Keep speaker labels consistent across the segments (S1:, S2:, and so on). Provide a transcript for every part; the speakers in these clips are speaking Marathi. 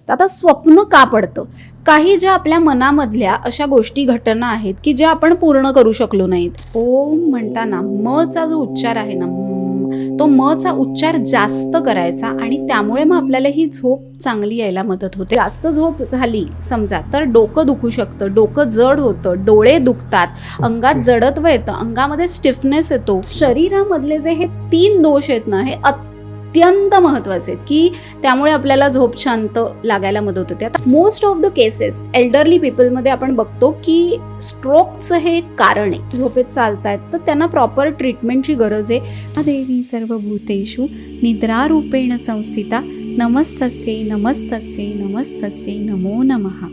S1: आता स्वप्न का पडतं? काही ज्या आपल्या मनामधल्या अशा गोष्टी घटना आहेत की ज्या आपण पूर्ण करू शकलो नाहीत. ओम म्हणताना मचा जो उच्चार आहे ना, तो मचा उच्चार जास्त करायचा आणि त्यामुळे मग आपल्याला ही झोप चांगली यायला मदत होते. जास्त झोप झाली समजा तर डोकं दुखू शकतं, डोकं जड होतं, डोळे दुखतात, अंगात जडत्व येतं, अंगामध्ये स्टिफनेस येतो. शरीरामधले जे हे 3 दोष आहेत ना, हे अत्यंत महत्त्वाचे आहेत की त्यामुळे आपल्याला झोप शांत लागायला मदत होते. आता most of the cases elderly पीपलमध्ये आपण बघतो की स्ट्रोकचं हे कारण आहे. झोपेत चालतायत तर त्यांना प्रॉपर ट्रीटमेंटची गरज आहे. देवी सर्वभूतेषु निद्रारूपेण संस्थिता नमस्तस्यै नमस्तस्यै नमस्तस्यै नमो नमः.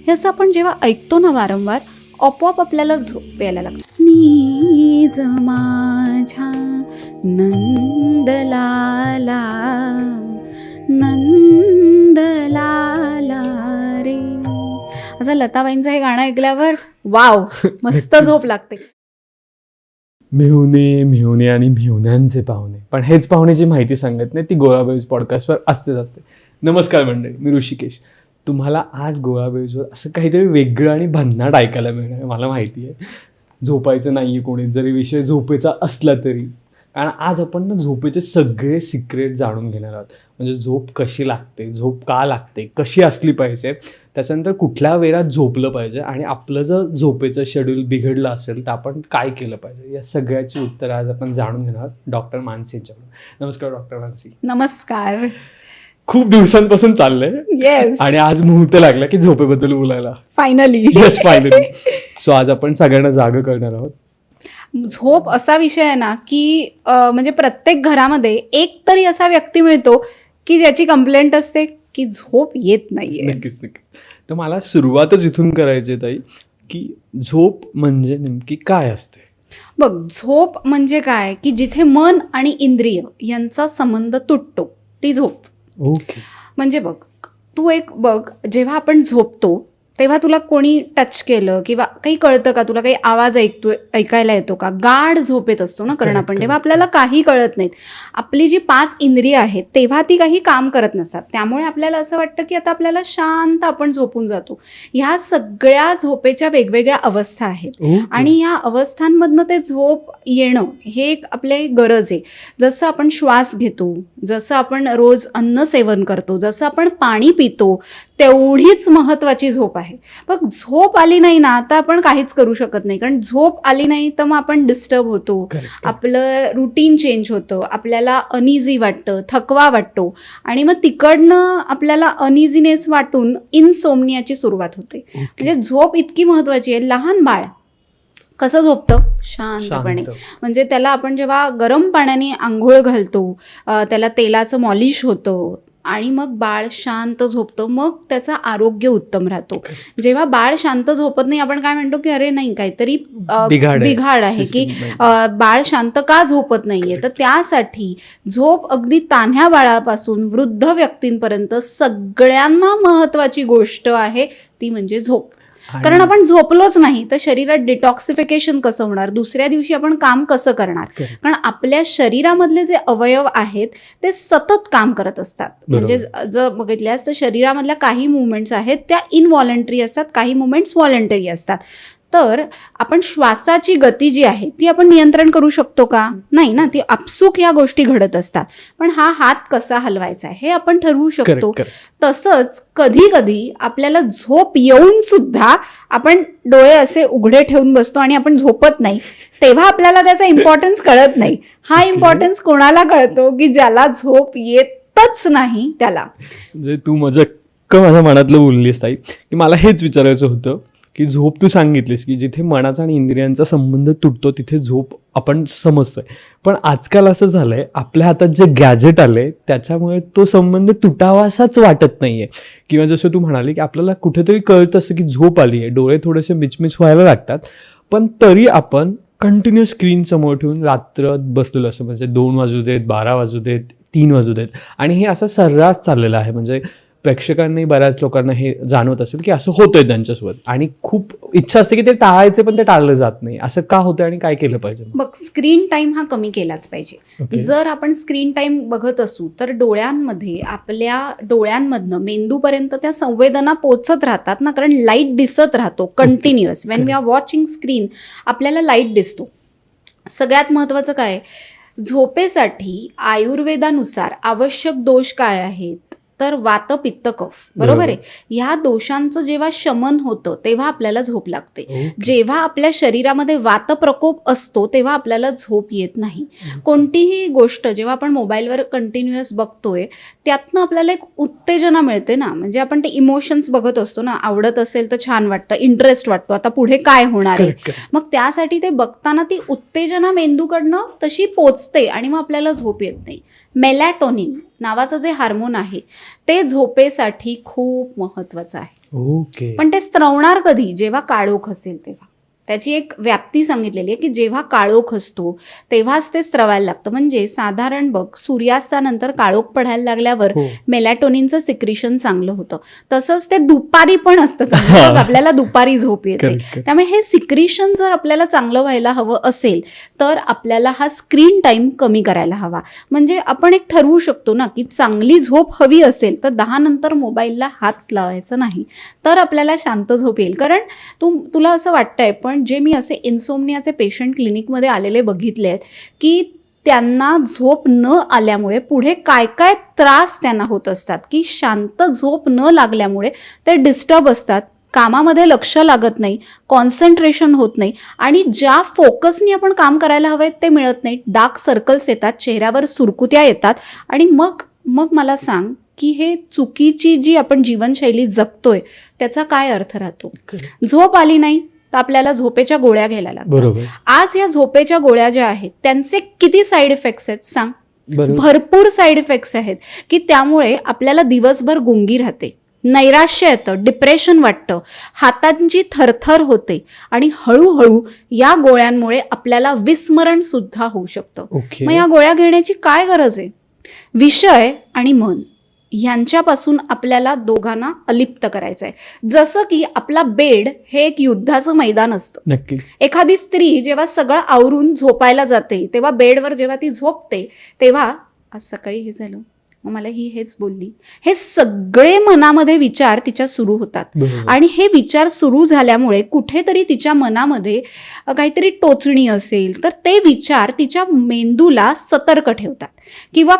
S1: हे असं आपण जेव्हा ऐकतो ना वारंवार, आपोआप आपल्याला झोप यायला लागते. नीज माझ्या नंदलाला नंदलाला रे, असं लताबाईंचं हे गाणं ऐकल्यावर वाव मस्त झोप लागते.
S2: मेहुणे मेहुणे आणि मेहुण्यांचे पाहुणे, पण हेच पाहुण्याची माहिती सांगत नाही ती गोळाबेज पॉडकास्टवर असते. नमस्कार मंडळी, मी ऋषिकेश. तुम्हाला आज गोळाबेजवर असं काहीतरी वेगळं आणि भन्नाट ऐकायला मिळणार आहे. मला माहिती आहे झोपायचं नाही आहे कोणी, जरी विषय झोपेचा असला तरी, कारण आज आपण ना झोपेचे सगळे सिक्रेट जाणून घेणार आहोत. म्हणजे झोप कशी लागते, झोप का लागते, कशी असली पाहिजे, त्याच्यानंतर कुठल्या वेळात झोपलं पाहिजे आणि आपलं जर झोपेचं शेड्यूल बिघडलं असेल तर आपण काय केलं पाहिजे, या सगळ्याची उत्तरं आज आपण जाणून घेणार आहोत डॉक्टर मानसी यांच्याकडून. नमस्कार डॉक्टर मानसी.
S1: नमस्कार.
S2: खूप दिवसांपासून चाललंय
S1: येस,
S2: आणि आज मुहूर्त लागला की झोपेबद्दल बोलायला.
S1: फायनली.
S2: Yes, finally. सो आज आपण सगळ्यांना जागं करणार आहोत.
S1: झोप असा विषय आहे ना की म्हणजे प्रत्येक घरामध्ये एक तरी असा व्यक्ती मिळतो की ज्याची कंप्लेंट असते की झोप येत नाहीये.
S2: नक्कीच. तर मला सुरुवातच इथून करायची ताई की झोप म्हणजे नेमकी काय असते?
S1: बघ, झोप म्हणजे काय की जिथे मन आणि इंद्रिय यांचा संबंध तुटतो ती झोप.
S2: ओके.
S1: म्हणजे बघ, तू एक बघ, जेव्हा आपण झोपतो तेव्हा तुला कोणी टच केलं किंवा काही कळतं का, तुला काही आवाज ऐकायला येतो का? गाढ झोपेत असतो ना कारण आपण, तेव्हा आपल्याला काही कळत नाहीत. आपली जी 5 इंद्रिय आहेत तेव्हा ती काही काम करत नसतात, त्यामुळे आपल्याला असं वाटतं की आता आपल्याला शांत आपण झोपून जातो. ह्या सगळ्या झोपेच्या वेगवेगळ्या अवस्था आहेत आणि या अवस्थांमधनं ते झोप येणं हे एक आपली गरज आहे. जसं आपण श्वास घेतो, जसं आपण रोज अन्न सेवन करतो, जसं आपण पाणी पितो, तेवढीच महत्त्वाची झोप आहे. बघ, झोप आली नाही ना आता आपण काहीच करू शकत नाही, कारण झोप आली नाही तर मग आपण डिस्टर्ब होतो, आपलं रुटीन चेंज होतं, आपल्याला अनइझी वाटतं, थकवा वाटतो आणि मग तिकडनं आपल्याला अनइझीनेस वाटून इनसोमनियाची सुरुवात होते. म्हणजे झोप इतकी महत्त्वाची आहे. लहान बाळ कसं झोपतं? शांतपणे. म्हणजे त्याला आपण जेव्हा गरम पाण्याने आंघोळ घालतो, त्याला तेलाचं मॉलिश होतं आणि मग बाळ शांत झोपतं, मग त्याचं आरोग्य उत्तम राहतो. जेव्हा बाळ शांत झोपत नाही आपण काय म्हणतो की अरे नाही, काहीतरी बिघाड आहे की बाळ शांत का झोपत नाहीये. तर त्यासाठी झोप अगदी तान्ह्या बाळापासून वृद्ध व्यक्तींपर्यंत सगळ्यांना महत्त्वाची गोष्ट आहे, ती म्हणजे झोप. कारण आपण झोपलोच नाही तर शरीरात डिटॉक्सिफिकेशन कसं होणार, दुसऱ्या दिवशी आपण काम कसं करणार? कारण आपल्या शरीरामधले जे अवयव आहेत ते सतत काम करत असतात. म्हणजे जर बघितल्यास तर शरीरामधल्या काही मुवमेंट्स आहेत त्या इनव्हॉलंटरी असतात, काही मुवमेंट्स व्हॉलंटरी असतात. तर आपण श्वासाची गती जी आहे ती आपण नियंत्रण करू शकतो का? नाही ना, ती आपसूक या गोष्टी घडत असतात. पण हा हात कसा हलवायचा हे आपण ठरवू शकतो. तसंच कधी कधी आपल्याला झोप येऊन सुद्धा आपण डोळे असे उघडे ठेवून बसतो आणि आपण झोपत नाही, तेव्हा आपल्याला त्याचा इम्पॉर्टन्स कळत नाही. हा इम्पॉर्टन्स कोणाला कळतो की ज्याला झोप येतच नाही त्याला.
S2: तू माझ्या मनातलं बोललीस ताई की मला हेच विचारायचं होतं की झोप तू सांगितलीस की जिथे मनाचा आणि इंद्रियांचा संबंध तुटतो तिथे झोप आपण समजतोय, पण आजकाल असं झालंय आपल्या हातात जे गॅजेट आले त्याच्यामुळे तो संबंध तुटावासाच वाटत नाहीये. किंवा जसं तू म्हणाली की आपल्याला कुठेतरी कळत असं की झोप आली आहे, डोळे थोडेसे मिचमिच व्हायला लागतात, पण तरी आपण कंटिन्यू स्क्रीन समोर ठेवून रात्र बसलेलो असं, म्हणजे 2 वाजू देत, 12 वाजू देत, 3 वाजू देत, आणि हे असं सर्रास चाललेलं आहे. म्हणजे प्रेक्षकांनाही बऱ्याच लोकांना हे जाणवत असेल की असं होतंय त्यांच्यासोबत आणि खूप इच्छा असते की ते टाळायचे पण ते टाळलं जात नाही. असं का होतं आणि काय केलं पाहिजे?
S1: बघ, स्क्रीन टाइम हा कमी केलाच पाहिजे.
S2: Okay.
S1: जर आपण स्क्रीन टाइम बघत असू तर डोळ्यांमध्ये, आपल्या डोळ्यांमधनं मेंदूपर्यंत त्या संवेदना पोचत राहतात ना, कारण लाईट दिसत राहतो continuous. When we are watching screen आपल्याला लाईट दिसतो. सगळ्यात महत्त्वाचं काय, झोपेसाठी आयुर्वेदानुसार आवश्यक दोष काय आहेत, तर वात, पित्त, कफ, बरोबर आहे. ह्या दोषांचं जेव्हा शमन होतं तेव्हा आपल्याला झोप लागते. जेव्हा आपल्या शरीरामध्ये वात प्रकोप असतो तेव्हा आपल्याला झोप येत नाही. कोणतीही गोष्ट जेव्हा आपण मोबाईलवर कंटिन्युअस बघतोय त्यातनं आपल्याला एक उत्तेजना मिळते ना, म्हणजे आपण ते इमोशन्स बघत असतो ना, आवडत असेल तर छान वाटतं, इंटरेस्ट वाटतो, आता पुढे काय होणार आहे. मग त्यासाठी ते बघताना ती उत्तेजना मेंदूकडनं तशी पोचते आणि मग आपल्याला झोप येत नाही. मेलॅटोनिन नावाचं जे हार्मोन आहे ते झोपेसाठी खूप महत्वाचं आहे.
S2: ओके.
S1: पण ते स्त्रवणार कधी, जेव्हा काळोख असेल तेव्हा. त्याची एक व्याप्ती सांगितलेली आहे की जेव्हा काळोख असतो तेव्हाच ते स्त्रवायला लागतं. म्हणजे साधारण बघ, सूर्यास्तानंतर काळोख पडायला लागल्यावर मेलॅटोनिनचं सिक्रिशन चांगलं होतं. तसंच ते दुपारी पण असतं चांगलं. आपल्याला दुपारी झोप येते. त्यामुळे हे सिक्रिशन जर आपल्याला चांगलं व्हायला हवं असेल तर आपल्याला हा स्क्रीन टाइम कमी करायला हवा. म्हणजे आपण एक ठरवू शकतो ना की चांगली झोप हवी असेल तर 10 नंतर मोबाईलला हात लावायचा नाही, तर आपल्याला शांत झोप येईल. कारण तुला असं वाटतंय, पण जे मी असे इन्सोमनियाचे पेशंट क्लिनिकमध्ये आलेले बघितले आहेत की त्यांना झोप न आल्यामुळे पुढे काय काय त्रास त्यांना होत असतात, की शांत झोप न लागल्यामुळे ते डिस्टर्ब असतात, कामामध्ये लक्ष लागत नाही, कॉन्सन्ट्रेशन होत नाही आणि ज्या फोकसनी आपण काम करायला हवं ते मिळत नाही. डार्क सर्कल्स येतात, चेहऱ्यावर सुरकुत्या येतात आणि मग मला सांग की हे चुकीची जी आपण जीवनशैली जगतोय त्याचा काय अर्थ राहतो. झोप आली नाही तर आपल्याला झोपेच्या गोळ्या घ्यायला लागतात.
S2: बरोबर.
S1: आज या झोपेच्या गोळ्या ज्या आहेत त्यांचे किती साईड इफेक्ट्स आहेत सांग. भरपूर साईड इफेक्ट्स आहेत की त्यामुळे आपल्याला दिवसभर गुंगी राहते, नैराश्य येतं, डिप्रेशन वाटतं, हातांची थरथर होते आणि हळूहळू या गोळ्यांमुळे आपल्याला विस्मरण सुद्धा होऊ शकतं. मग या गोळ्या घेण्याची काय गरज आहे. विषय आणि मन यांच्यापासून आपल्याला दोघांना अलिप्त करायचं आहे. जसं की आपला बेड हे एक युद्धाचं मैदान असतं.
S2: नक्कीच.
S1: एखादी स्त्री जेव्हा सगळं आवरून झोपायला जाते तेव्हा बेडवर जेव्हा ती झोपते तेव्हा आज सकाळी हे झालं, मग मला हेच बोलली, हे सगळे मनामध्ये विचार तिच्या सुरू होतात. आणि हे विचार सुरू झाल्यामुळे कुठेतरी तिच्या मनामध्ये काहीतरी टोचणी असेल तर ते विचार तिच्या मेंदूला सतर्क ठेवतात. किंवा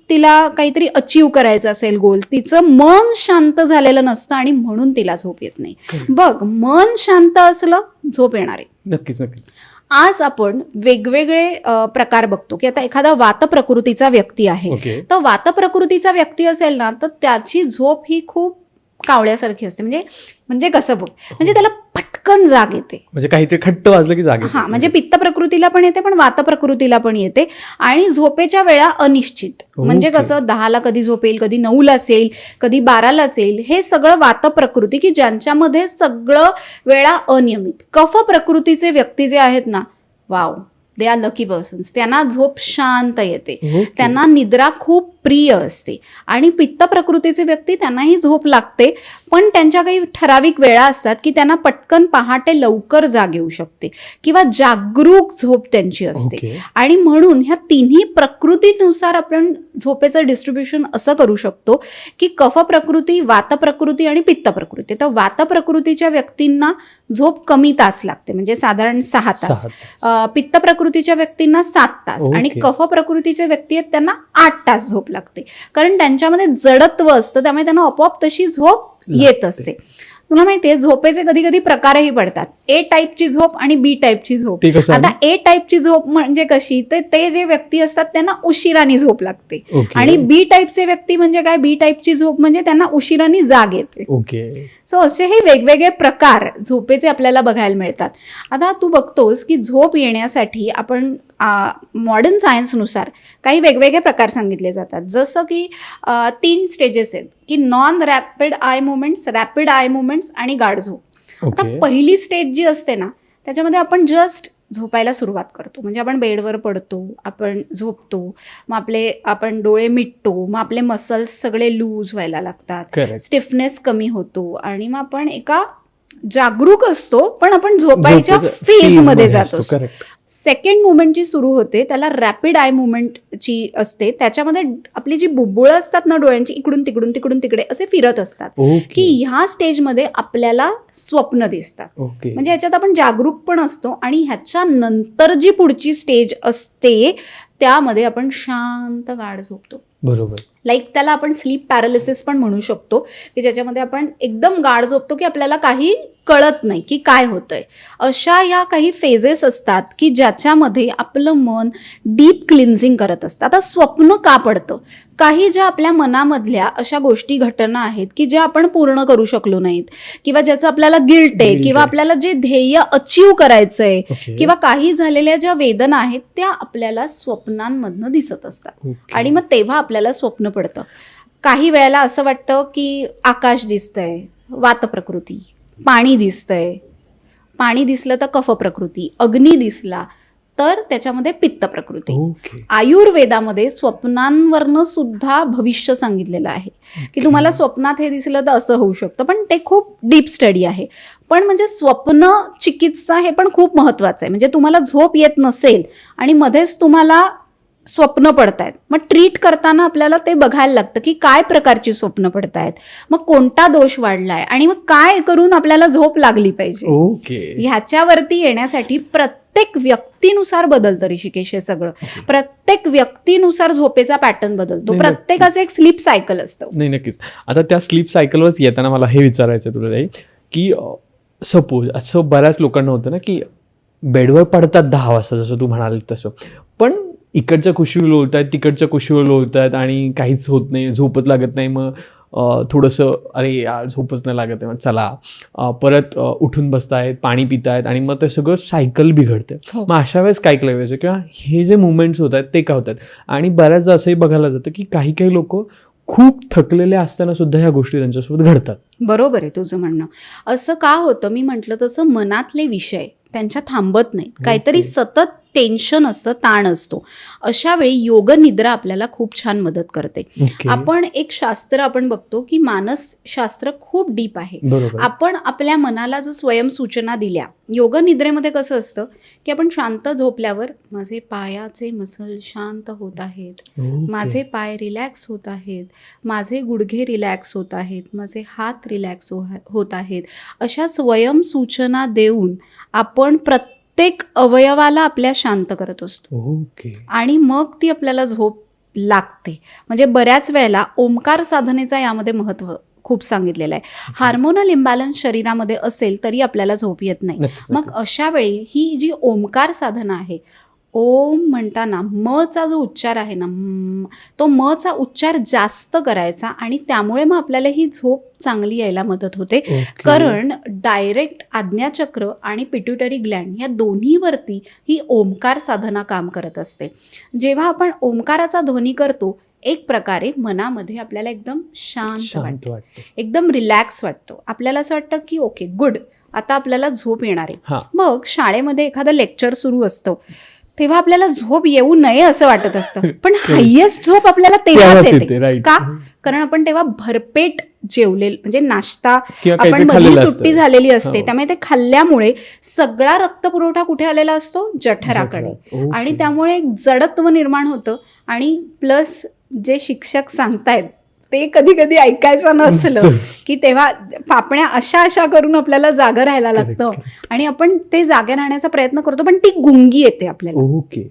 S1: तिला काहीतरी अचीव करायचं असेल गोल, तिचं मन शांत झालेलं नसतं आणि म्हणून तिला झोप येत नाही. बघ, मन शांत असलं झोप येणार आहे.
S2: नक्कीच नक्कीच.
S1: आज आपण वेगवेगळे प्रकार बघतो की आता एखादा वात प्रकृतीचा व्यक्ती आहे, तर वात प्रकृतीचा व्यक्ती असेल ना तर त्याची झोप ही खूप कावळ्यासारखी असते. म्हणजे कसं बघ, म्हणजे त्याला पटकन जाग येते, म्हणजे
S2: काहीतरी खट्ट वाजलं की जाग येते.
S1: हा, म्हणजे पित्त प्रकृतीला पण येते पण वात प्रकृतीला पण येते. आणि झोपेच्या वेळा अनिश्चित, म्हणजे कसं 10ला कधी झोपेल, कधी 9ला असेल, कधी 12लाच येईल. हे सगळं वात प्रकृती की ज्यांच्यामध्ये सगळं वेळा अनियमित. कफ प्रकृतीचे व्यक्ती जे आहेत ना, wow, they are lucky persons. त्यांना झोप शांत येते, त्यांना निद्रा खूप प्रिय असते. आणि पित्त प्रकृतीचे व्यक्ती त्यांनाही झोप लागते पण त्यांच्या काही ठराविक वेळा असतात की त्यांना पटकन पहाटे लवकर जाग येऊ शकते किंवा जागरूक झोप त्यांची असते. आणि म्हणून ह्या तिन्ही प्रकृतीनुसार आपण झोपेचं डिस्ट्रीब्युशन असं करू शकतो की कफ प्रकृती, वात प्रकृती आणि पित्त प्रकृती. तर वात प्रकृतीच्या व्यक्तींना झोप कमी तास लागते, म्हणजे साधारण 6 तास. पित्त प्रकृतीच्या व्यक्तींना 7 तास आणि कफ प्रकृतीचे व्यक्ती आहेत त्यांना 8 तास झोप लागते. कारण त्यांच्यामध्ये जडत्व असतं, त्यामुळे त्यांना आपोआप तशी झोप येत असते. तुला माहितीये झोपेचे कधी कधी प्रकारही पडतात. ए टाईपची झोप आणि बी टाईपची झोप. आता ए टाईपची झोप म्हणजे कशी, तर ते जे व्यक्ती असतात त्यांना उशिराने झोप लागते. आणि बी टाईपचे व्यक्ती म्हणजे काय, बी टाईपची झोप म्हणजे त्यांना उशिराने जाग येते. सो असे हे वेगवेगळे प्रकार झोपेचे आपल्याला बघायला मिळतात. आता तू बघतोस की झोप येण्यासाठी आपण मॉडर्न सायन्सनुसार काही वेगवेगळे प्रकार सांगितले जातात. जसं की 3 स्टेजेस आहेत की non rapid I movements, rapid I movements आणि गाढ झोप. आता पहिली स्टेज जी असते ना त्याच्यामध्ये आपण जस्ट झोपायला सुरुवात करतो. म्हणजे आपण बेडवर पडतो, आपण झोपतो, मग आपण डोळे मिटतो, मग आपले मसल्स सगळे लूज व्हायला लागतात,
S2: Correct.
S1: स्टिफनेस कमी होतो आणि मग आपण एका जागरूक असतो पण आपण झोपायच्या
S2: झोपेच्या
S1: फेज मध्ये
S2: phase
S1: जातो.
S2: असतो. Correct.
S1: सेकंड मुवमेंट जी सुरू होते त्याला रॅपिड आय मुवमेंटची असते. त्याच्यामध्ये आपली जी बुबुळं असतात ना डोळ्यांची, इकडून तिकडे असे फिरत असतात,
S2: ओके
S1: की ह्या स्टेजमध्ये आपल्याला स्वप्न दिसतात.
S2: ओके
S1: म्हणजे ह्याच्यात आपण जागरूक पण असतो आणि ह्याच्या नंतर जी पुढची स्टेज असते त्यामध्ये आपण शांत गाढ झोपतो.
S2: बरोबर.
S1: लाईक त्याला आपण स्लीप पॅरालिसिस पण म्हणू शकतो, की ज्याच्यामध्ये आपण एकदम गाढ झोपतो की आपल्याला काही कळत नाही की काय होतंय. अशा या काही फेजेस असतात की ज्याच्यामध्ये आपलं मन डीप क्लिन्झिंग करत असतं. आता स्वप्न का पडतं? काही ज्या आपल्या मनामधल्या अशा गोष्टी घटना आहेत की ज्या आपण पूर्ण करू शकलो नाहीत, किंवा ज्याचं आपल्याला गिल्ट आहे,
S2: Guilt
S1: किंवा
S2: आहे.
S1: आपल्याला जे ध्येय अचीव करायचंय,
S2: ओके.
S1: किंवा काही झालेल्या ज्या वेदना आहेत त्या आपल्याला स्वप्नांमधनं दिसत असतात.
S2: ओके.
S1: आणि मग तेव्हा आपल्याला स्वप्न पडतं. काही वेळेला असं वाटतं की आकाश दिसतंय, वात प्रकृती, पाणी दिसतंय, पाणी दिसलं तर कफ प्रकृती, अग्नी दिसला तर त्याच्यामध्ये पित्त प्रकृती.
S2: ओके.
S1: आयुर्वेदामध्ये स्वप्नांवरनं सुद्धा भविष्य सांगितलेलं आहे की तुम्हाला स्वप्नात हे दिसलं तर असं होऊ शकतं, पण ते खूप डीप स्टडी आहे. पण म्हणजे स्वप्न चिकित्सा हे पण खूप महत्वाचं आहे. म्हणजे तुम्हाला झोप येत नसेल आणि मध्येच तुम्हाला स्वप्न पडतायत, मग ट्रीट करताना आपल्याला ते बघायला लागतं की काय प्रकारची स्वप्न पडतायत, मग कोणता दोष वाढलाय आणि मग काय करून आपल्याला झोप लागली पाहिजे.
S2: ओके.
S1: ह्याच्यावरती येण्यासाठी प्रत्येक व्यक्तीनुसार बदलतं ऋषिकेश हे सगळं. प्रत्येक व्यक्तीनुसार झोपेचा पॅटर्न बदलतो.
S2: नाही,
S1: प्रत्येकाचं एक स्लीप सायकल असतं.
S2: नाही नक्कीच. आता त्या स्लीप सायकलवरच येताना मला हे विचारायचं तुला ताई, की सपोज असं बऱ्याच लोकांना होतं ना की बेडवर पडतात 10 वाजता जसं तू म्हणाल तसं, पण इकडच्या कुशीवर लोळतायत, तिकडच्या कुशीवर लोळतायत आणि काहीच होत नाही, झोपच लागत नाही. मग थोडंसं अरे यार झोपच नाही लागत आहे, मग चला परत उठून बसतायत, पाणी पितायत आणि मग ते सगळं सायकल बिघडते.
S1: हो.
S2: मग अशा वेळेस काय केलं पाहिजे, किंवा हे जे मुवमेंट्स होत आहेत ते काय होत आहेत. आणि बऱ्याचदा असंही बघायला जातं की काही काही लोक खूप थकलेले असताना सुद्धा ह्या गोष्टी त्यांच्यासोबत घडतात.
S1: बरोबर आहे तुझं म्हणणं. असं का होतं? मी म्हटलं तसं मनातले विषय त्यांच्या थांबत नाहीत. काहीतरी सतत टेन्शन असतं, ताण असतो. अशा वेळी योग निद्रा आपल्याला खूप छान मदत करते.
S2: ओके.
S1: आपण एक शास्त्र आपण बघतो की मानसशास्त्र खूप डीप आहे.
S2: बरोबर.
S1: आपण आपल्या मनाला जर स्वयंसूचना दिल्या, योग निद्रेमध्ये कसं असतं की आपण शांत झोपल्यावर माझे पायाचे मसल शांत होत आहेत,
S2: ओके.
S1: माझे पाय रिलॅक्स होत आहेत, माझे गुडघे रिलॅक्स होत आहेत, माझे हात रिलॅक्स होत आहेत, अशा स्वयंसूचना देऊन आपण प्रत्येक अवयवाला आपल्या शांत करत असतो
S2: ओके.
S1: आणि मग ती आपल्याला झोप लागते. म्हणजे बऱ्याच वेळेला ओंकार साधनेचा यामध्ये महत्त्व खूप सांगितलेलं आहे. हार्मोनल इम्बॅलन्स शरीरामध्ये असेल तरी आपल्याला झोप येत नाही.
S2: नक्कीच,
S1: मग अशा वेळी ही जी ओंकार साधना आहे, ओम म्हणताना मचा जो उच्चार आहे ना, तो मचा उच्चार जास्त करायचा आणि त्यामुळे मग आपल्याला ही झोप चांगली यायला मदत होते.
S2: ओके.
S1: कारण डायरेक्ट आज्ञाचक्र आणि पिट्युटरी ग्लँड या दोन्हीवरती ही ओंकार साधना काम करत असते. जेव्हा आपण ओंकाराचा ध्वनी करतो, एक प्रकारे मनामध्ये आपल्याला एकदम शांत
S2: शांत
S1: वाटतं,
S2: वाटतं.
S1: एकदम रिलॅक्स वाटतो. आपल्याला असं वाटतं की ओके गुड, आता आपल्याला झोप येणार आहे.
S2: हा.
S1: मग शाळेमध्ये एखादं लेक्चर सुरू असतं तेव्हा आपल्याला झोप येऊ नये असं वाटत असतं, पण हायेस्ट झोप आपल्याला तेव्हाच
S2: तेव्हाच
S1: येते.
S2: येते, right.
S1: का? कारण आपण तेव्हा भरपेट जेवलेलं, म्हणजे नाश्ता
S2: किंवा
S1: आपण
S2: काहीतरी
S1: मधली
S2: खाल्लेलं
S1: सुट्टी
S2: असतं.
S1: झालेली असते,
S2: हो.
S1: त्यामुळे ते खाल्ल्यामुळे सगळा रक्तपुरवठा कुठे आलेला असतो? जठराकडे.
S2: ओके.
S1: आणि त्यामुळे एक जडत्व निर्माण होतं. आणि प्लस जे शिक्षक सांगतायत ते कधी कधी ऐकायचं नसलं की तेव्हा पापण्या अशा करून आपल्याला जागं राहायला लागतं आणि आपण ते जागे राहण्याचा प्रयत्न करतो, पण ती गुंगी येते आपल्याला.
S2: ओके.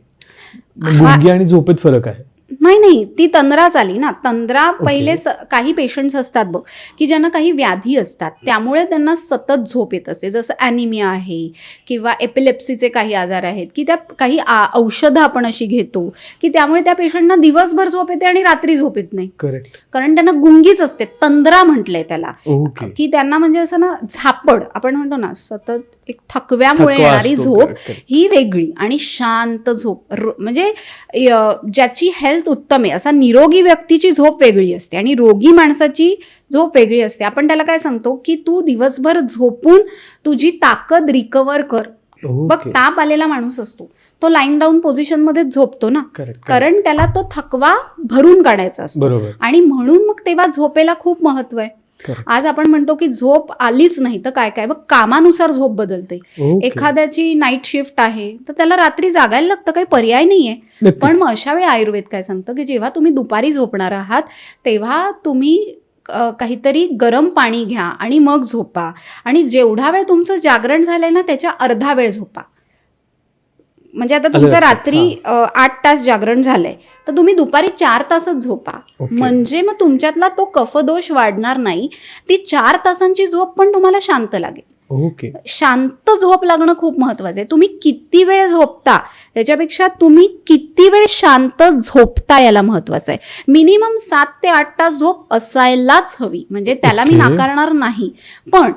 S2: गुंगी आणि झोपेत फरक आहे.
S1: नाही, ती तंद्राच आली ना. तंद्रा पहिले काही पेशंट्स असतात बघ की ज्यांना काही व्याधी असतात, त्यामुळे त्यांना सतत झोप येत असते. जसं ॲनिमिया आहे किंवा एपिलेप्सीचे काही आजार आहेत की त्या काही औषधं आपण अशी घेतो की त्यामुळे त्या पेशंटना दिवसभर झोप येते आणि रात्री झोप येत नाही.
S2: करेक्ट.
S1: कारण त्यांना गुंगीच असते. तंद्रा म्हटलंय त्याला.
S2: ओके.
S1: की त्यांना म्हणजे असं ना झापड आपण म्हणतो ना, सतत एक थकव्यामुळे
S2: थकवा
S1: येणारी
S2: असतो.
S1: झोप
S2: Correct, correct.
S1: ही वेगळी आणि शांत झोप म्हणजे ज्याची हेल्थ उत्तम आहे असा निरोगी व्यक्तीची झोप वेगळी असते आणि रोगी माणसाची झोप वेगळी असते. आपण त्याला काय सांगतो की तू दिवसभर झोपून तुझी ताकद रिकवर कर, बघ, ताप आलेला माणूस असतो तो लाईन डाऊन पोझिशन मध्ये झोपतो ना, कारण त्याला तो थकवा भरून काढायचा असतो. आणि म्हणून मग तेव्हा झोपेला खूप महत्व आहे. आज आपण म्हणतो की झोप आलीच नाही तर काय काय, बघ कामानुसार झोप बदलते. एखाद्याची नाईट शिफ्ट आहे तर त्याला रात्री जागायला लागतं, काही पर्याय नाहीये. पण मग अशा वेळी आयुर्वेद काय सांगतं की जेव्हा तुम्ही दुपारी झोपणार आहात तेव्हा तुम्ही काहीतरी गरम पाणी घ्या आणि मग झोपा. आणि जेवढा वेळ तुमचं जागरण झालंय ना त्याच्या अर्धा वेळ झोपा. म्हणजे आता तुमचं रात्री 8 तास जागरण झालंय तर तुम्ही दुपारी 4 तासच झोपा. म्हणजे मग तुमच्यातला तो कफदोष वाढणार नाही. ती 4 तासांची झोप पण तुम्हाला शांत लागेल. शांत झोप लागणं खूप महत्वाचं आहे. तुम्ही किती वेळ झोपता त्याच्यापेक्षा तुम्ही किती वेळ शांत झोपता याला महत्वाचं आहे. मिनिमम 7 ते 8 तास झोप असायलाच हवी, म्हणजे त्याला मी नाकारणार नाही. पण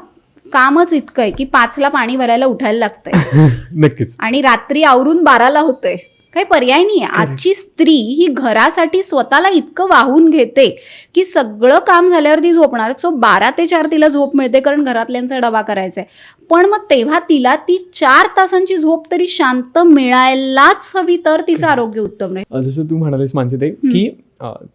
S1: कामच इतकं आहे की 5ला पाणी भरायला उठायला लागतंय
S2: नक्कीच,
S1: आणि रात्री आवरून 12ला होतंय. काही पर्याय नाहीये. आजची स्त्री ही घरासाठी स्वतःला इतकं वाहून घेते की सगळं काम झाल्यावर ती झोपणार. सो 12 ते 4 तिला झोप मिळते कारण घरातल्यांचा डबा करायचा आहे. पण मग तेव्हा तिला ती 4 तासांची झोप तरी शांत मिळायलाच हवी, तर तिचं आरोग्य उत्तम राहील.
S2: जसं तू म्हणालीस मानसीताई की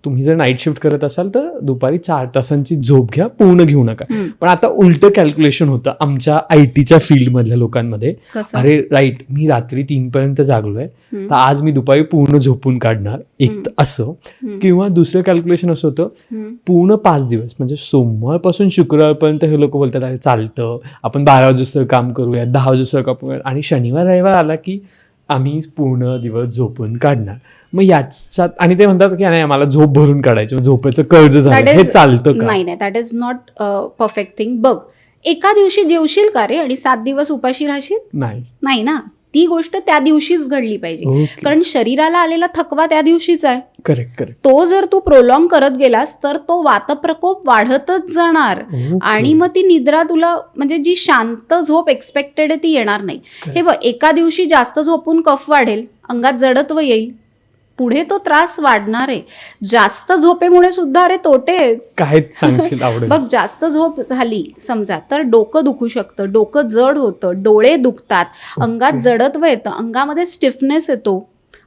S2: तुम्ही जर नाईट शिफ्ट करत असाल तर दुपारी 4 तासांची झोप घ्या, पूर्ण घेऊ नका. पण आता उलट कॅल्क्युलेशन होतं आमच्या IT च्या फील्ड मधल्या लोकांमध्ये. अरे राईट, मी रात्री 3 पर्यंत जागलोय तर आज मी दुपारी पूर्ण झोपून काढणार, एक असं. किंवा दुसरं कॅल्क्युलेशन असं होतं, पूर्ण 5 दिवस म्हणजे सोमवारपासून शुक्रवारपर्यंत हे लोक बोलतात अरे चालतं आपण 12 वाजेस्तोवर काम करूया, 10 वाजेस्तोवर काम करूया, आणि शनिवार रविवार आला की आम्ही पूर्ण दिवस झोपून काढणार. मग याच्यात आणि ते म्हणतात की नाही मला झोप भरून काढायची, झोपेचं कर्ज झालं, हे चालतं का?
S1: नाही, that is not perfect thing. बघ, एका दिवशी जेवशील का रे आणि 7 दिवस उपाशी राहशील? नाही ना. ती गोष्ट त्या दिवशीच घडली पाहिजे, कारण शरीराला आलेला थकवा त्या दिवशीच आहे.
S2: करेक्ट.
S1: तो जर तू प्रोलॉंग करत गेलास तर तो वातप्रकोप वाढतच जाणार आणि मग ती निद्रा तुला म्हणजे जी शांत झोप एक्सपेक्टेड आहे ती येणार नाही. हे बघ, एका दिवशी जास्त झोपून कफ वाढेल, अंगात जडत्व येईल, पुढे तो त्रास वाढणार आहे. जास्त झोपेमुळे सुद्धा अरे तोटे
S2: काय सांगशील?
S1: बघ, जास्त झोप झाली समजा तर डोकं दुखू शकतं, डोकं जड होतं, डोळे दुखतात, अंगात जडत्व येतं, अंगामध्ये स्टिफनेस येतो.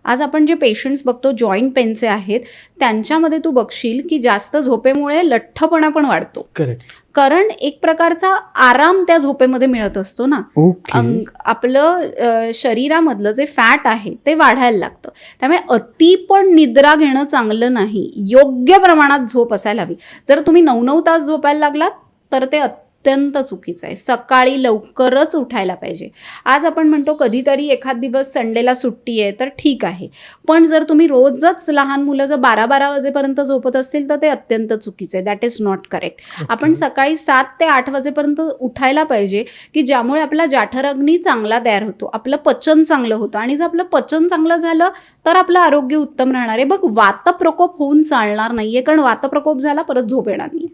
S1: आज आपण जे पेशंट्स बघतो जॉईंट पेनचे आहेत त्यांच्यामध्ये तू बघशील की जास्त झोपेमुळे लठ्ठपणा पण वाढतो. कारण एक प्रकारचा आराम त्या झोपेमध्ये मिळत असतो ना. आपलं शरीरामधलं जे फॅट आहे ते वाढायला लागतं. त्यामुळे अति पण निद्रा घेणं चांगलं नाही. योग्य प्रमाणात झोप असायला हवी. जर तुम्ही 9-9 तास झोपायला लागलात तर ते अत्यंत चुकीचं आहे. सकाळी लवकरच उठायला पाहिजे. आज आपण म्हणतो कधीतरी एखाद दिवस संडेला सुट्टी आहे तर ठीक आहे, पण जर तुम्ही रोजच लहान मुलं जर 12-12 वाजेपर्यंत झोपत असतील तर ते अत्यंत चुकीचं आहे. That is not correct. आपण सकाळी 7 ते 8 वाजेपर्यंत उठायला पाहिजे की ज्यामुळे आपला जाठराग्नी चांगला तयार होतो, आपलं पचन चांगलं होतं, आणि जर आपलं पचन चांगलं झालं तर आपलं आरोग्य उत्तम राहणार आहे. बघ, वातप्रकोप होऊन चालणार नाहीये, कारण वातप्रकोप झाला परत झोप येणार नाही.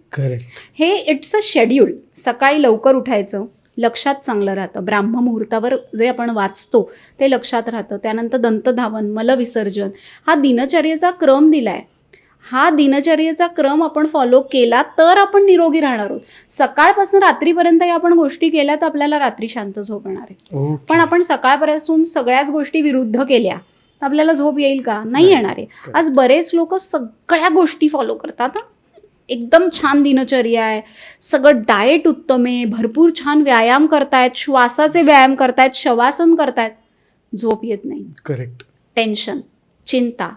S1: हे इट्स अ शेड्यूल. सकाळी लवकर उठायचं, लक्षात चांगलं राहतं. ब्राह्ममुहूर्तावर जे आपण वाचतो ते लक्षात राहतं. त्यानंतर दंतधावन, मलविसर्जन, हा दिनचर्येचा क्रम दिलाय. हा दिनचर्येचा क्रम आपण फॉलो केला तर आपण निरोगी राहणार आहोत. सकाळपासून रात्रीपर्यंत या आपण गोष्टी केल्या तर आपल्याला रात्री शांत झोप येणार आहे. पण आपण सकाळपासून सगळ्याच गोष्टी विरुद्ध केल्या तर आपल्याला झोप येईल का? नाही येणार आहे. आज बरेच लोक सगळ्या गोष्टी फॉलो करतात. एकदम छान दिनचर्या आहे, सगळं डाएट उत्तम आहे, भरपूर छान व्यायाम करतायत, श्वासाचे व्यायाम करतायत, शवासन करतायत, झोप येत नाही.
S2: करेक्ट.
S1: टेन्शन, चिंता,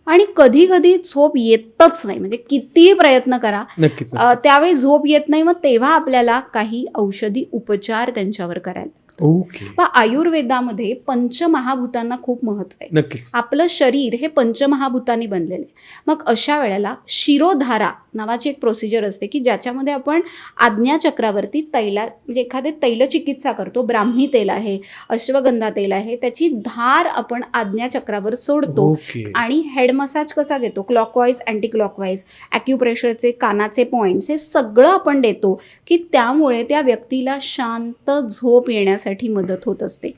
S1: आणि कधी कधी झोप येतच नाही. म्हणजे कितीही प्रयत्न करा त्यावेळी झोप येत नाही. मग तेव्हा आपल्याला काही औषधी उपचार त्यांच्यावर करायला. आयुर्वेदामध्ये पंचमहाभूतांना खूप महत्व आहे. आपलं शरीर हे पंचमहाभूतांनी बनलेलं आहे. मग अशा वेळेला शिरोधारा नावाची एक प्रोसिजर असते की ज्याच्यामध्ये आपण आज्ञाचक्रावरती म्हणजे एखादे तैलचिकित्सा करतो. ब्राह्मी तेल आहे, अश्वगंधा तेल आहे, त्याची धार आपण आज्ञाचक्रावर सोडतो आणि हेड मसाज कसा घेतो, क्लॉकवाईज, अँटी क्लॉकवाईज, ॲक्युप्रेशरचे कानाचे पॉइंट्स, हे सगळं आपण देतो की त्यामुळे त्या व्यक्तीला शांत झोप येण्यासाठी वाढण्यासाठी मदत होत असते.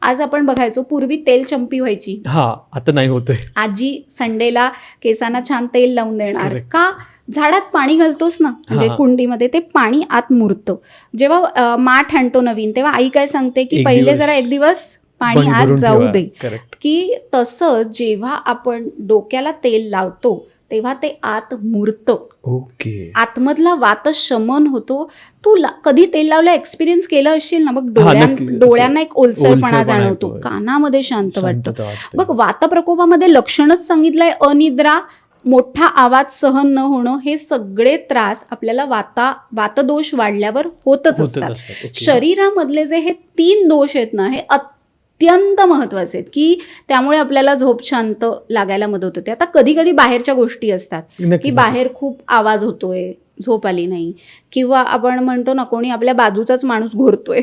S1: आज आपण बघायचो पूर्वी तेल चंपी व्हायची,
S2: हा आता नाही होतंय.
S1: आजी संडेला केसांना छान तेल लावून देणार.
S2: Correct.
S1: का? झाडात पाणी घालतोस ना, म्हणजे
S2: हा.
S1: कुंडीमध्ये ते पाणी आत मुरतं. जेव्हा माठ आणतो नवीन, तेव्हा आई काय सांगते की
S2: एक
S1: पहिले
S2: दिवस
S1: जरा एक दिवस पाणी
S2: बंद
S1: आत
S2: करून
S1: जाऊ
S2: ठेवा.
S1: दे.
S2: Correct.
S1: की तसं जेव्हा आपण डोक्याला तेल लावतो तेव्हा ते आत मुरतं,
S2: ओके.
S1: आतमधला वातशमन होतो. तू कधी तेल लावलं एक्सपिरियन्स केलं असशील ना, मग
S2: नक्की.
S1: डोळ्यांना एक ओलसरपणा
S2: ओलसरपणा
S1: जाणवतो,
S2: येतो.
S1: कानामध्ये शांत वाटतं.
S2: शांतता वाटते.
S1: बघ, वातप्रकोपामध्ये लक्षणच सांगितलंय अनिद्रा, मोठा आवाज सहन न होणं, हे सगळे त्रास आपल्याला वातदोष वाढल्यावर होतच असतात.
S2: ओके.
S1: शरीरामधले जे हे 3 दोष आहेत ना, हे अत्यंत महत्वाचे आहेत की त्यामुळे आपल्याला झोप शांत लागायला मदत होते. आता कधी कधी बाहेरच्या गोष्टी असतात
S2: नक्कीच,
S1: की बाहेर खूप आवाज होतोय, झोप आली नाही, किंवा आपण म्हणतो ना कोणी आपल्या बाजूचाच माणूस घोरतोय,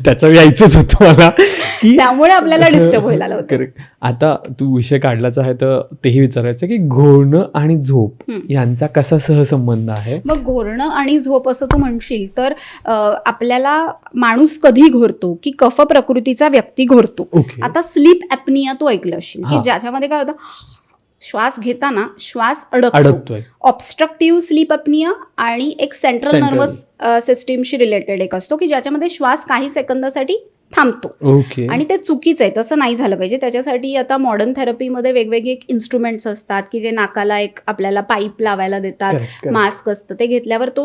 S2: त्याचं यायचंच होतं मला की
S1: त्यामुळे आपल्याला डिस्टर्ब व्हायला होतं.
S2: करेक्ट. आता तू विषय काढलाच आहे तर तेही विचारायचं की घोरणं आणि झोप यांचा कसा सहसंबंध आहे.
S1: मग घोरणं आणि झोप असं तू म्हणशील तर आपल्याला माणूस कधी घोरतो की कफ प्रकृतीचा व्यक्ती घोरतो.
S2: ओके.
S1: आता स्लीप ॲपनिया तू ऐकलं असशील की
S2: हा.
S1: ज्याच्यामध्ये काय होतं, श्वास घेताना श्वास अडकतो.
S2: अडकतोय.
S1: ऑब्स्ट्रक्टिव्ह स्लीप अपनिया आणि एक सेंट्रल
S2: Central.
S1: नर्वस सिस्टीमशी रिलेटेड एक असतो की ज्याच्यामध्ये श्वास काही सेकंदासाठी थांबतो,
S2: ओके.
S1: आणि ते चुकीचं आहे, तसं नाही झालं पाहिजे. त्याच्यासाठी आता मॉडर्न थेरपीमध्ये वेगवेगळे इन्स्ट्रुमेंट्स असतात की जे नाकाला एक आपल्याला पाईप लावायला देतात,
S2: Correct, correct.
S1: मास्क असतं, ते घेतल्यावर तो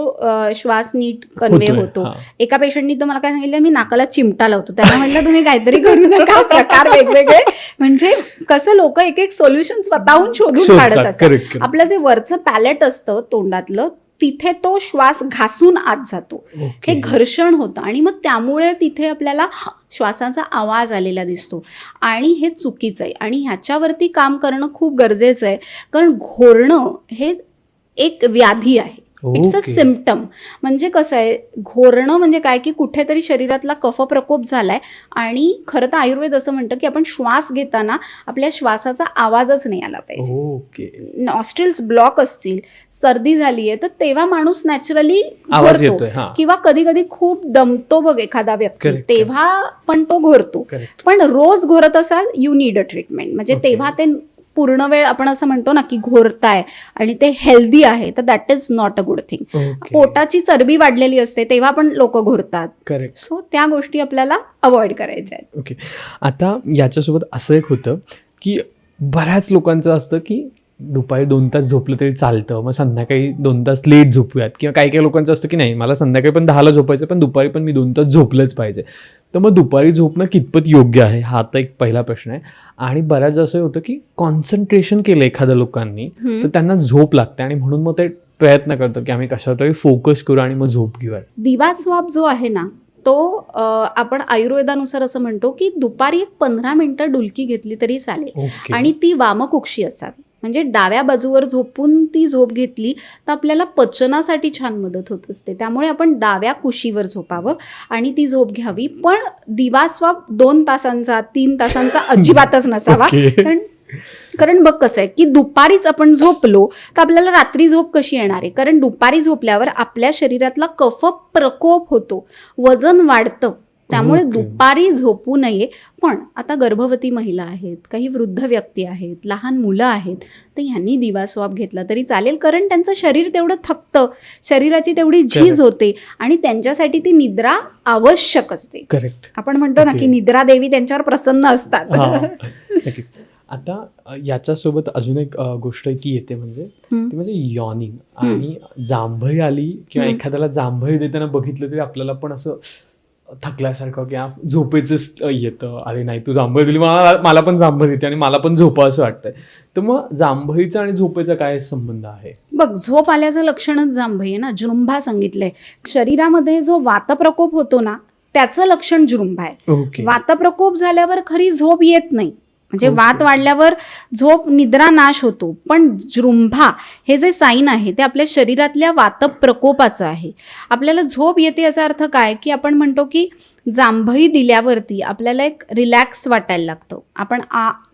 S1: श्वास नीट कन्वे
S2: होतोय,
S1: होतो.
S2: हा.
S1: एका पेशंटनी तर मला काय सांगितलं, मी नाकाला चिमटा लावतो. त्याला म्हटलं तुम्ही काहीतरी करू नका, प्रकार वेगवेगळे, म्हणजे कसं लोक एक एक सोल्युशन स्वतःहून शोधून काढत असतात.
S2: करेक्ट.
S1: आपलं जे वरचं पॅलेट असतं तोंडातलं, तिथे तो श्वास घासून आत जातो, हे घर्षण होतं, आणि मग त्यामुळे तिथे आपल्याला श्वासाचा आवाज आलेला दिसतो, आणि हे चुकीचं आहे. आणि ह्याच्यावरती काम करणं खूप गरजेचं आहे, कारण घोरणं हे एक व्याधी आहे. It's a symptom. म्हणजे कसं आहे, घोरणं म्हणजे काय की कुठेतरी शरीरातला कफ प्रकोप झालाय, आणि खरं तर आयुर्वेद असं म्हणतं की आपण श्वास घेताना आपल्या श्वासाचा आवाजच नाही आला पाहिजे.
S2: ओके.
S1: नॉस्ट्रिल्स ब्लॉक असतील, सर्दी झाली आहे, तर तेव्हा माणूस नॅचरली
S2: आवाज
S1: घोरतो,
S2: येतोय. हा.
S1: किंवा कधी कधी खूप दमतो बघ एखादा व्यक्ती,
S2: Correct.
S1: तेव्हा पण तो घोरतो.
S2: करेक्ट.
S1: पण रोज घोरत असाल, यू नीड अ ट्रीटमेंट. म्हणजे
S2: Okay.
S1: तेव्हा ते पूर्ण वेळ आपण असं म्हणतो ना की घोरताय आणि ते हेल्दी आहे, तर that is not a good thing.
S2: Okay.
S1: पोटाची चरबी वाढलेली असते तेव्हा पण लोक घोरतात.
S2: करेक्ट.
S1: सो त्या गोष्टी आपल्याला अवॉइड करायच्या आहेत.
S2: ओके. आता याच्यासोबत असं एक होतं की बऱ्याच लोकांचं असतं की दुपारी 2 तास झोपलं तरी चालतं, मग संध्याकाळी 2 तास लेट झोपूयात, किंवा काही काही लोकांचं असतं की नाही, मला संध्याकाळी पण 10ला झोपायचं, पण दुपारी पण मी 2 तास झोपलंच पाहिजे. तर मग दुपारी झोपणं कितपत योग्य आहे, हा आता एक पहिला प्रश्न आहे. आणि बऱ्याच असं होतं की कॉन्सन्ट्रेशन केलं एखाद्या लोकांनी तर त्यांना झोप लागते, आणि म्हणून मग ते प्रयत्न करतो की आम्ही कशावर तरी फोकस करू आणि मग झोप घेऊया.
S1: दिवा स्वाप जो आहे ना, तो आपण आयुर्वेदानुसार असं म्हणतो की दुपारी 15 मिनिटं डुलकी घेतली तरी चालेल,
S2: ओके.
S1: आणि ती वामकुक्षी असावी. म्हणजे डाव्या बाजूवर झोपून ती झोप घेतली तर आपल्याला पचनासाठी छान मदत होत असते. त्यामुळे आपण डाव्या कुशीवर झोपावं आणि ती झोप घ्यावी. पण दिवा स्वाप 2 तासांचा 3 तासांचा अजिबातच नसावा.
S2: ओके.
S1: कारण बघ कसं आहे की दुपारीच आपण झोपलो तर आपल्याला रात्री झोप कशी येणार आहे, कारण दुपारी झोपल्यावर आपल्या शरीरातला कफ प्रकोप होतो, वजन वाढतं, त्यामुळे
S2: ओके.
S1: दुपारी झोपू नये. पण आता गर्भवती महिला आहेत, काही वृद्ध व्यक्ती आहेत, लहान मुलं आहेत, तर ह्यांनी दिवा स्वाप घेतला तरी चालेल, कारण त्यांचं शरीर तेवढं थकतं, शरीराची तेवढी झीज होते, आणि त्यांच्यासाठी ती निद्रा आवश्यक असते.
S2: करेक्ट.
S1: आपण म्हणतो ना
S2: ओके.
S1: की निद्रा देवी त्यांच्यावर प्रसन्न असतात.
S2: हा, नक्कीच. आता याच्यासोबत अजून एक गोष्ट की येते, म्हणजे ती म्हणजे यॉर्निंग आणि जांभई आली, किंवा एखाद्याला जांभई देताना बघितलं तरी आपल्याला पण असं थकल्यासारखं किंवा झोपेचंच येतं, अरे नाही तू जांभई दिली, मला पण जांभई देते आणि मला पण झोपा असं वाटतंय. तर मग जांभईचा आणि झोपेचा काय संबंध आहे?
S1: बघ, झोप आल्याचं लक्षणच जांभई आहे ना, जृंभा सांगितलंय. शरीरामध्ये जो वातप्रकोप होतो ना, त्याचं लक्षण जृंभा आहे.
S2: ओके.
S1: वातप्रकोप झाल्यावर खरी झोप येत नाही, म्हणजे वात वाढल्यावर झोप निद्रा नाश होतो. पण जृंभा हे जे साईन आहे ते आपल्या शरीरातल्या वातप्रकोपाचं आहे. आपल्याला झोप येते याचा अर्थ काय की आपण म्हणतो की जांभई दिल्यावरती आपल्याला एक रिलॅक्स वाटायला लागतं. आपण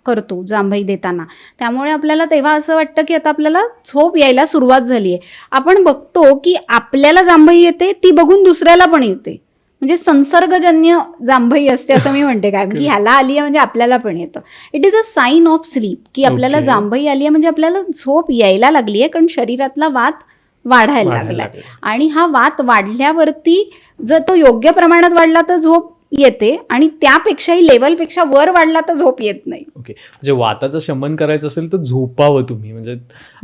S1: करतो जांभई देताना, त्यामुळे आपल्याला तेव्हा असं वाटतं की आता आपल्याला झोप यायला सुरुवात झाली आहे. आपण बघतो की आपल्याला जांभई येते, ती बघून दुसऱ्याला पण येते, म्हणजे संसर्गजन्य जांभई असते असं मी म्हणते, काय की ह्याला आली आहे म्हणजे आपल्याला पण येतं. It is a sine of sleep, की आपल्याला
S2: Okay.
S1: जांभई आली आहे म्हणजे आपल्याला झोप यायला लागली आहे, कारण शरीरातला वात वाढायला लागलाय. आणि हा वात वाढल्यावरती जर तो योग्य प्रमाणात वाढला तर झोप येते, आणि त्यापेक्षाही लेवलपेक्षा वर वाढला तर झोप येत नाही.
S2: ओके, म्हणजे वाताचं शमन करायचं असेल तर झोपावं तुम्ही, म्हणजे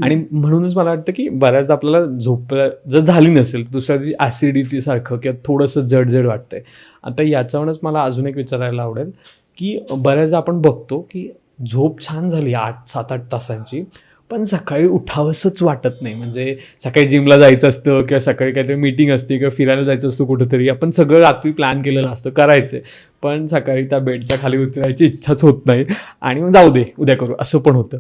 S2: आणि म्हणूनच मला वाटतं की बऱ्याच आपल्याला झोप जर झाली नसेल दुसऱ्या दिवशी ॲसिडिटी सारखं किंवा थोडंसं जड वाटतंय. आता याच्यावरच मला अजून एक विचारायला आवडेल की बऱ्याच आपण बघतो की झोप छान झाली 7-8 तासांची, पण सकाळी उठावंसंच वाटत नाही. म्हणजे सकाळी जिमला जायचं असतं किंवा सकाळी काहीतरी मीटिंग असते किंवा फिरायला जायचं असतं कुठंतरी, आपण सगळं रात्री प्लॅन केलेलं असतं करायचं, पण सकाळी त्या बेडच्या खाली उतरायची इच्छाच होत नाही आणि मग जाऊ दे उद्या करू असं पण होतं.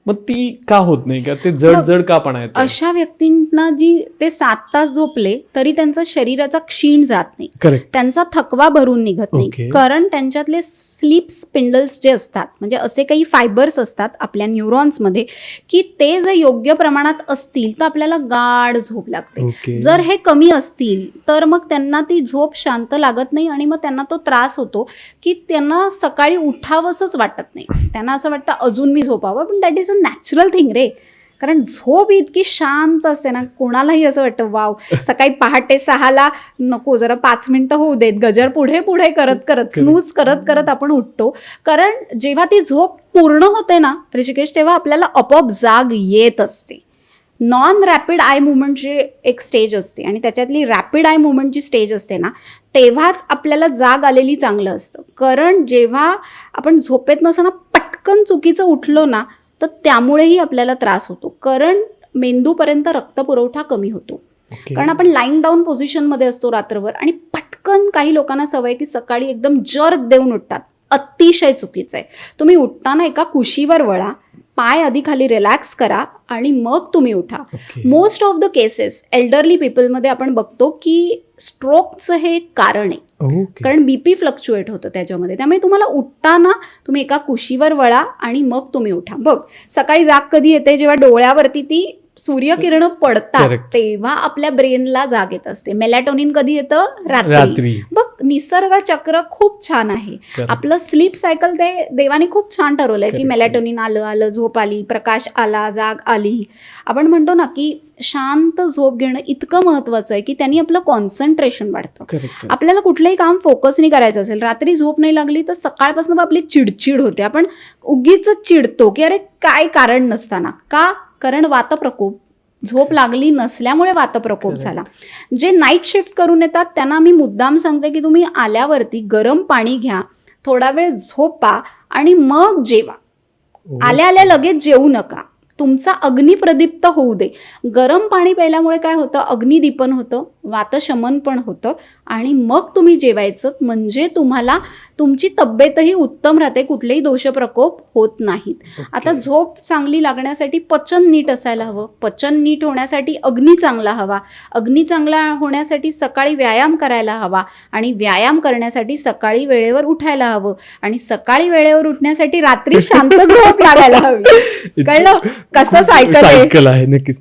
S2: मग ती का होत नाही, का ते जड का पण आहेत?
S1: अशा व्यक्तींना जी ते 7 तास झोपले तरी त्यांचा शरीराचा क्षीण जात नाही,
S2: करेक्ट,
S1: त्यांचा थकवा भरून निघत नाही,
S2: Okay.
S1: कारण त्यांच्यातले स्लीप स्पिंडल्स जे असतात, म्हणजे असे काही फायबर्स असतात आपल्या न्यूरॉन्समध्ये की ते जर योग्य प्रमाणात असतील तर आपल्याला गाढ झोप लागते.
S2: ओके,
S1: जर हे कमी असतील तर मग त्यांना ती झोप शांत लागत नाही आणि मग त्यांना तो त्रास होतो की त्यांना सकाळी उठावंसंच वाटत नाही. त्यांना असं वाटतं अजून मी झोपावं, पण that is a natural thing रे. कारण झोप इतकी शांत असते ना, कोणालाही असं वाटतं वाव सकाळी पहाटे 6ला नको, जरा 5 मिनिटं होऊ देत, गजर पुढे पुढे करत स्नूज करत आपण उठतो. कारण जेव्हा ती झोप पूर्ण होते ना ऋषिकेश, तेव्हा आपल्याला आपोआप जाग येत असते. नॉन रॅपिड आय मुवमेंटची एक स्टेज असते आणि त्याच्यातली रॅपिड आय मुवमेंटची स्टेज असते ना, तेव्हाच आपल्याला जाग आलेली चांगलं असतं. कारण जेव्हा आपण झोपेत नसताना पटकन चुकीचं उठलो ना तर त्यामुळेही आपल्याला त्रास होतो, कारण मेंदूपर्यंत रक्तपुरवठा कमी होतो.
S2: ओके,
S1: कारण आपण लाईंग डाऊन पोझिशनमध्ये असतो रात्रभर आणि पटकन काही लोकांना सवय की सकाळी एकदम जर्क देऊन उठतात. अतिशय चुकीचं आहे. तुम्ही उठताना एका कुशीवर वळा, पाय आधी खाली रिलॅक्स करा आणि मग तुम्ही उठा.
S2: Okay,
S1: most of the cases elderly पीपलमध्ये आपण बघतो की स्ट्रोकचं हे एक कारण आहे,
S2: ओके,
S1: कारण बीपी फ्लक्च्युएट होतं त्याच्यामध्ये. त्यामुळे तुम्हाला उठताना तुम्ही एका कुशीवर वळा आणि मग तुम्ही उठा. बघ सकाळी जाग कधी येते, जेव्हा डोळ्यावरती ती सूर्यकिरण पडतात
S2: Correct.
S1: तेव्हा आपल्या ब्रेनला जाग येत असते. मेलॅटोनिन कधी येतं? रात्री.
S2: रात्री,
S1: बघ निसर्ग चक्र खूप छान आहे.
S2: Correct.
S1: आपलं स्लीप सायकल ते देवाने खूप छान ठरवलंय की
S2: Correct.
S1: मेलॅटोनिन आलं, झोप आली, प्रकाश आला, जाग आली. आपण म्हणतो ना की शांत झोप घेणं इतकं महत्वाचं आहे की त्यांनी आपलं कॉन्सन्ट्रेशन वाढतं.
S2: करेक्ट,
S1: आपल्याला कुठलंही काम फोकसनी करायचं असेल, रात्री झोप नाही लागली तर सकाळपासून आपली चिडचिड होते. आपण उगीच चिडतो की अरे काय कारण नसताना. का? कारण वातप्रकोप, झोप लागली नसल्यामुळे वातप्रकोप
S2: Correct.
S1: झाला. जे नाईट शिफ्ट करून येतात त्यांना मी मुद्दाम सांगते की तुम्ही आल्यावरती गरम पाणी घ्या, थोडा वेळ झोपा आणि मग जेवा. आल्या लगेच जेवू नका, तुमचा अग्निप्रदीप्त होऊ दे. गरम पाणी प्यायल्यामुळे काय होतं, अग्निदीपन होतं, वातशमन पण होतं आणि मग तुम्ही जेवायचं, म्हणजे तुम्हाला तुमची तब्येतही उत्तम राहते, कुठलेही दोषप्रकोप होत नाहीत. आता झोप चांगली लागण्यासाठी पचन नीट असायला हवं, पचन नीट होण्यासाठी अग्नी चांगला हवा, अग्नी चांगला होण्यासाठी सकाळी व्यायाम करायला हवा आणि व्यायाम करण्यासाठी सकाळी वेळेवर उठायला हवं आणि सकाळी वेळेवर उठण्यासाठी रात्री शांत झोप लागायला हवी. कळलं कसं
S2: सायकल आहे? नक्कीच.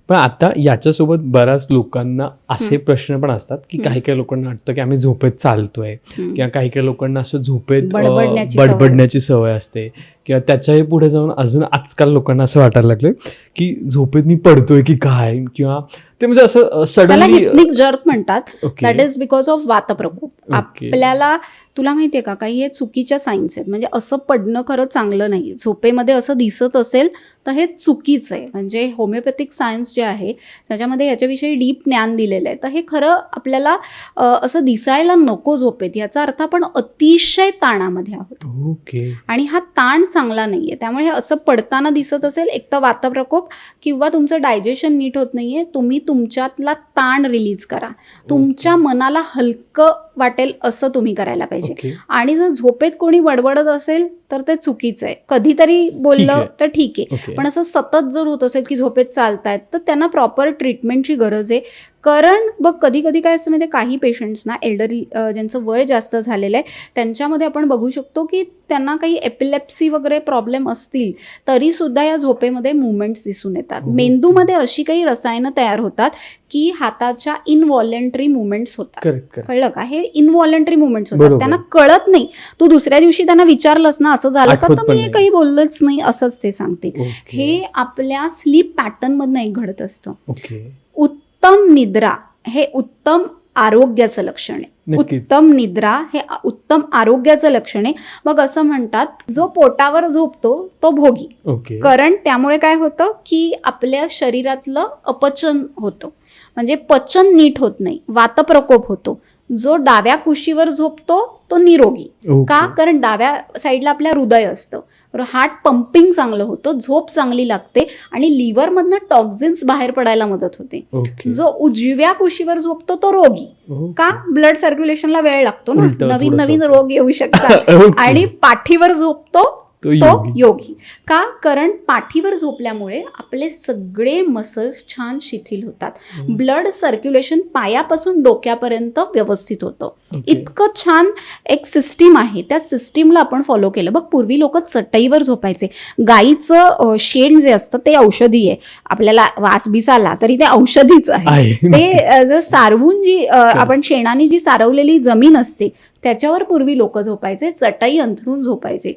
S2: पण आता याच्यासोबत बऱ्याच लोकांना असे प्रश्न पण असतात की काही लोकांना वाटतं की आम्ही झोपेत चालतोय किंवा काही लोकांना असं झोपेत बडबडण्याची सवय असते किंवा त्याच्याही पुढे जाऊन अजून आजकाल लोकांना असं वाटायला लागलं की झोपेत मी पडतोय की काय, किंवा ते म्हणजे असं सडनली
S1: हिप्निक जर्क म्हणतात. दॅट इज बिकॉज ऑफ वातप्रकोप. आपल्याला तुला माहितीये का, काही हे चुकीच्या सायन्स आहेत. म्हणजे असं पडणं खरं चांगलं नाही. झोपेमध्ये असं दिसत असेल तर हे चुकीचं आहे. म्हणजे होमिओपॅथिक सायन्स जे आहे त्याच्यामध्ये याच्याविषयी डीप ज्ञान दिलेलं आहे. तर हे खरं आपल्याला असं दिसायला नको झोपेत. याचा अर्थ आपण अतिशय ताणामध्ये आहोत.
S2: ओके,
S1: आणि हा ताण चांगला नाहीये. त्यामुळे हे असं पडताना दिसत असेल, एक तर वातप्रकोप किंवा तुमचं डायजेशन नीट होत नाहीये. तुम्ही तुमच्यातला ताण रिलीज करा, तुमच्या मनाला हलकं वाटेल असं तुम्ही करायला पाहिजे. आणि जर झोपेत कोणी बडबडत असेल तर ते चुकीचं आहे. कधीतरी बोललं तर ठीक आहे, पण असं सतत जर होत असेल की झोपेत चालतायत तर त्यांना प्रॉपर ट्रीटमेंटची गरज आहे. कारण बघ कधी काय असं म्हणजे काही पेशंट्सना एल्डरली ज्यांचं वय जास्त झालेलं आहे त्यांच्यामध्ये आपण बघू शकतो की त्यांना काही एपिलेप्सी वगैरे प्रॉब्लेम असतील तरी सुद्धा या झोपेमध्ये मुवमेंट्स दिसून येतात. मेंदूमध्ये अशी काही रसायनं तयार होतात की हाताच्या इनव्हॉलेंटरी मुवमेंट्स होतात. कळलं का? हे इनव्हॉलंटरी मुवमेंट्स होतात,
S2: बरोबर.
S1: त्यांना कळत नाही. तू दुसऱ्या दिवशी त्यांना विचारलंस ना असं झालं का,
S2: आठवत
S1: तर
S2: पण
S1: मी
S2: नाही.
S1: काही बोललोच नाही असंच ते सांगते.
S2: ओके.
S1: हे आपल्या स्लीप पॅटर्न मधनं एक घडत असतं.
S2: ओके.
S1: उत्तम निद्रा हे उत्तम आरोग्याचं लक्षण आहे.
S2: नक्कीच.
S1: उत्तम निद्रा हे उत्तम आरोग्याचं लक्षण आहे. मग असं म्हणतात जो पोटावर झोपतो तो भोगी.
S2: ओके.
S1: कारण त्यामुळे काय होतं की आपल्या शरीरातलं अपचन होतं, म्हणजे पचन नीट होत नाही, वातप्रकोप होतो. जो डाव्या कुशीवर झोपतो तो निरोगी.
S2: ओके.
S1: का? कारण डाव्या साईडला आपल्या हृदय असतं, हार्ट पंपिंग चांगलं होतं, झोप चांगली लागते आणि लिव्हरमधनं टॉक्झिन्स बाहेर पडायला मदत होते.
S2: ओके.
S1: जो उजव्या कुशीवर झोपतो तो रोगी.
S2: ओके.
S1: का? ब्लड सर्क्युलेशनला वेळ लागतो ना,
S2: उलटं
S1: नवीन
S2: थोडंसं
S1: नवीन
S2: होतं.
S1: रोग येऊ शकतात.
S2: ओके.
S1: आणि पाठीवर झोपतो
S2: तो
S1: तो
S2: योगी.
S1: योगी. का? कारण पाठीवर झोपल्यामुळे आपले सगळे मसल्स छान शिथिल होतात. ब्लड सर्क्युलेशन पायापासून डोक्यापर्यंत व्यवस्थित होतं.
S2: ओके.
S1: इतकं छान एक सिस्टीम आहे. त्या सिस्टीमला आपण फॉलो केलं. बघ, पूर्वी लोक चटईवर झोपायचे. गाईचं शेण जे असतं ते औषधी आहे. आपल्याला वास बीस आला तरी ते औषधीच आहे.
S2: आहे.
S1: ते जर सारवून जी आपण शेणाने जी सारवलेली जमीन असते त्याच्यावर पूर्वी लोक झोपायचे, चटई अंथरून झोपायचे.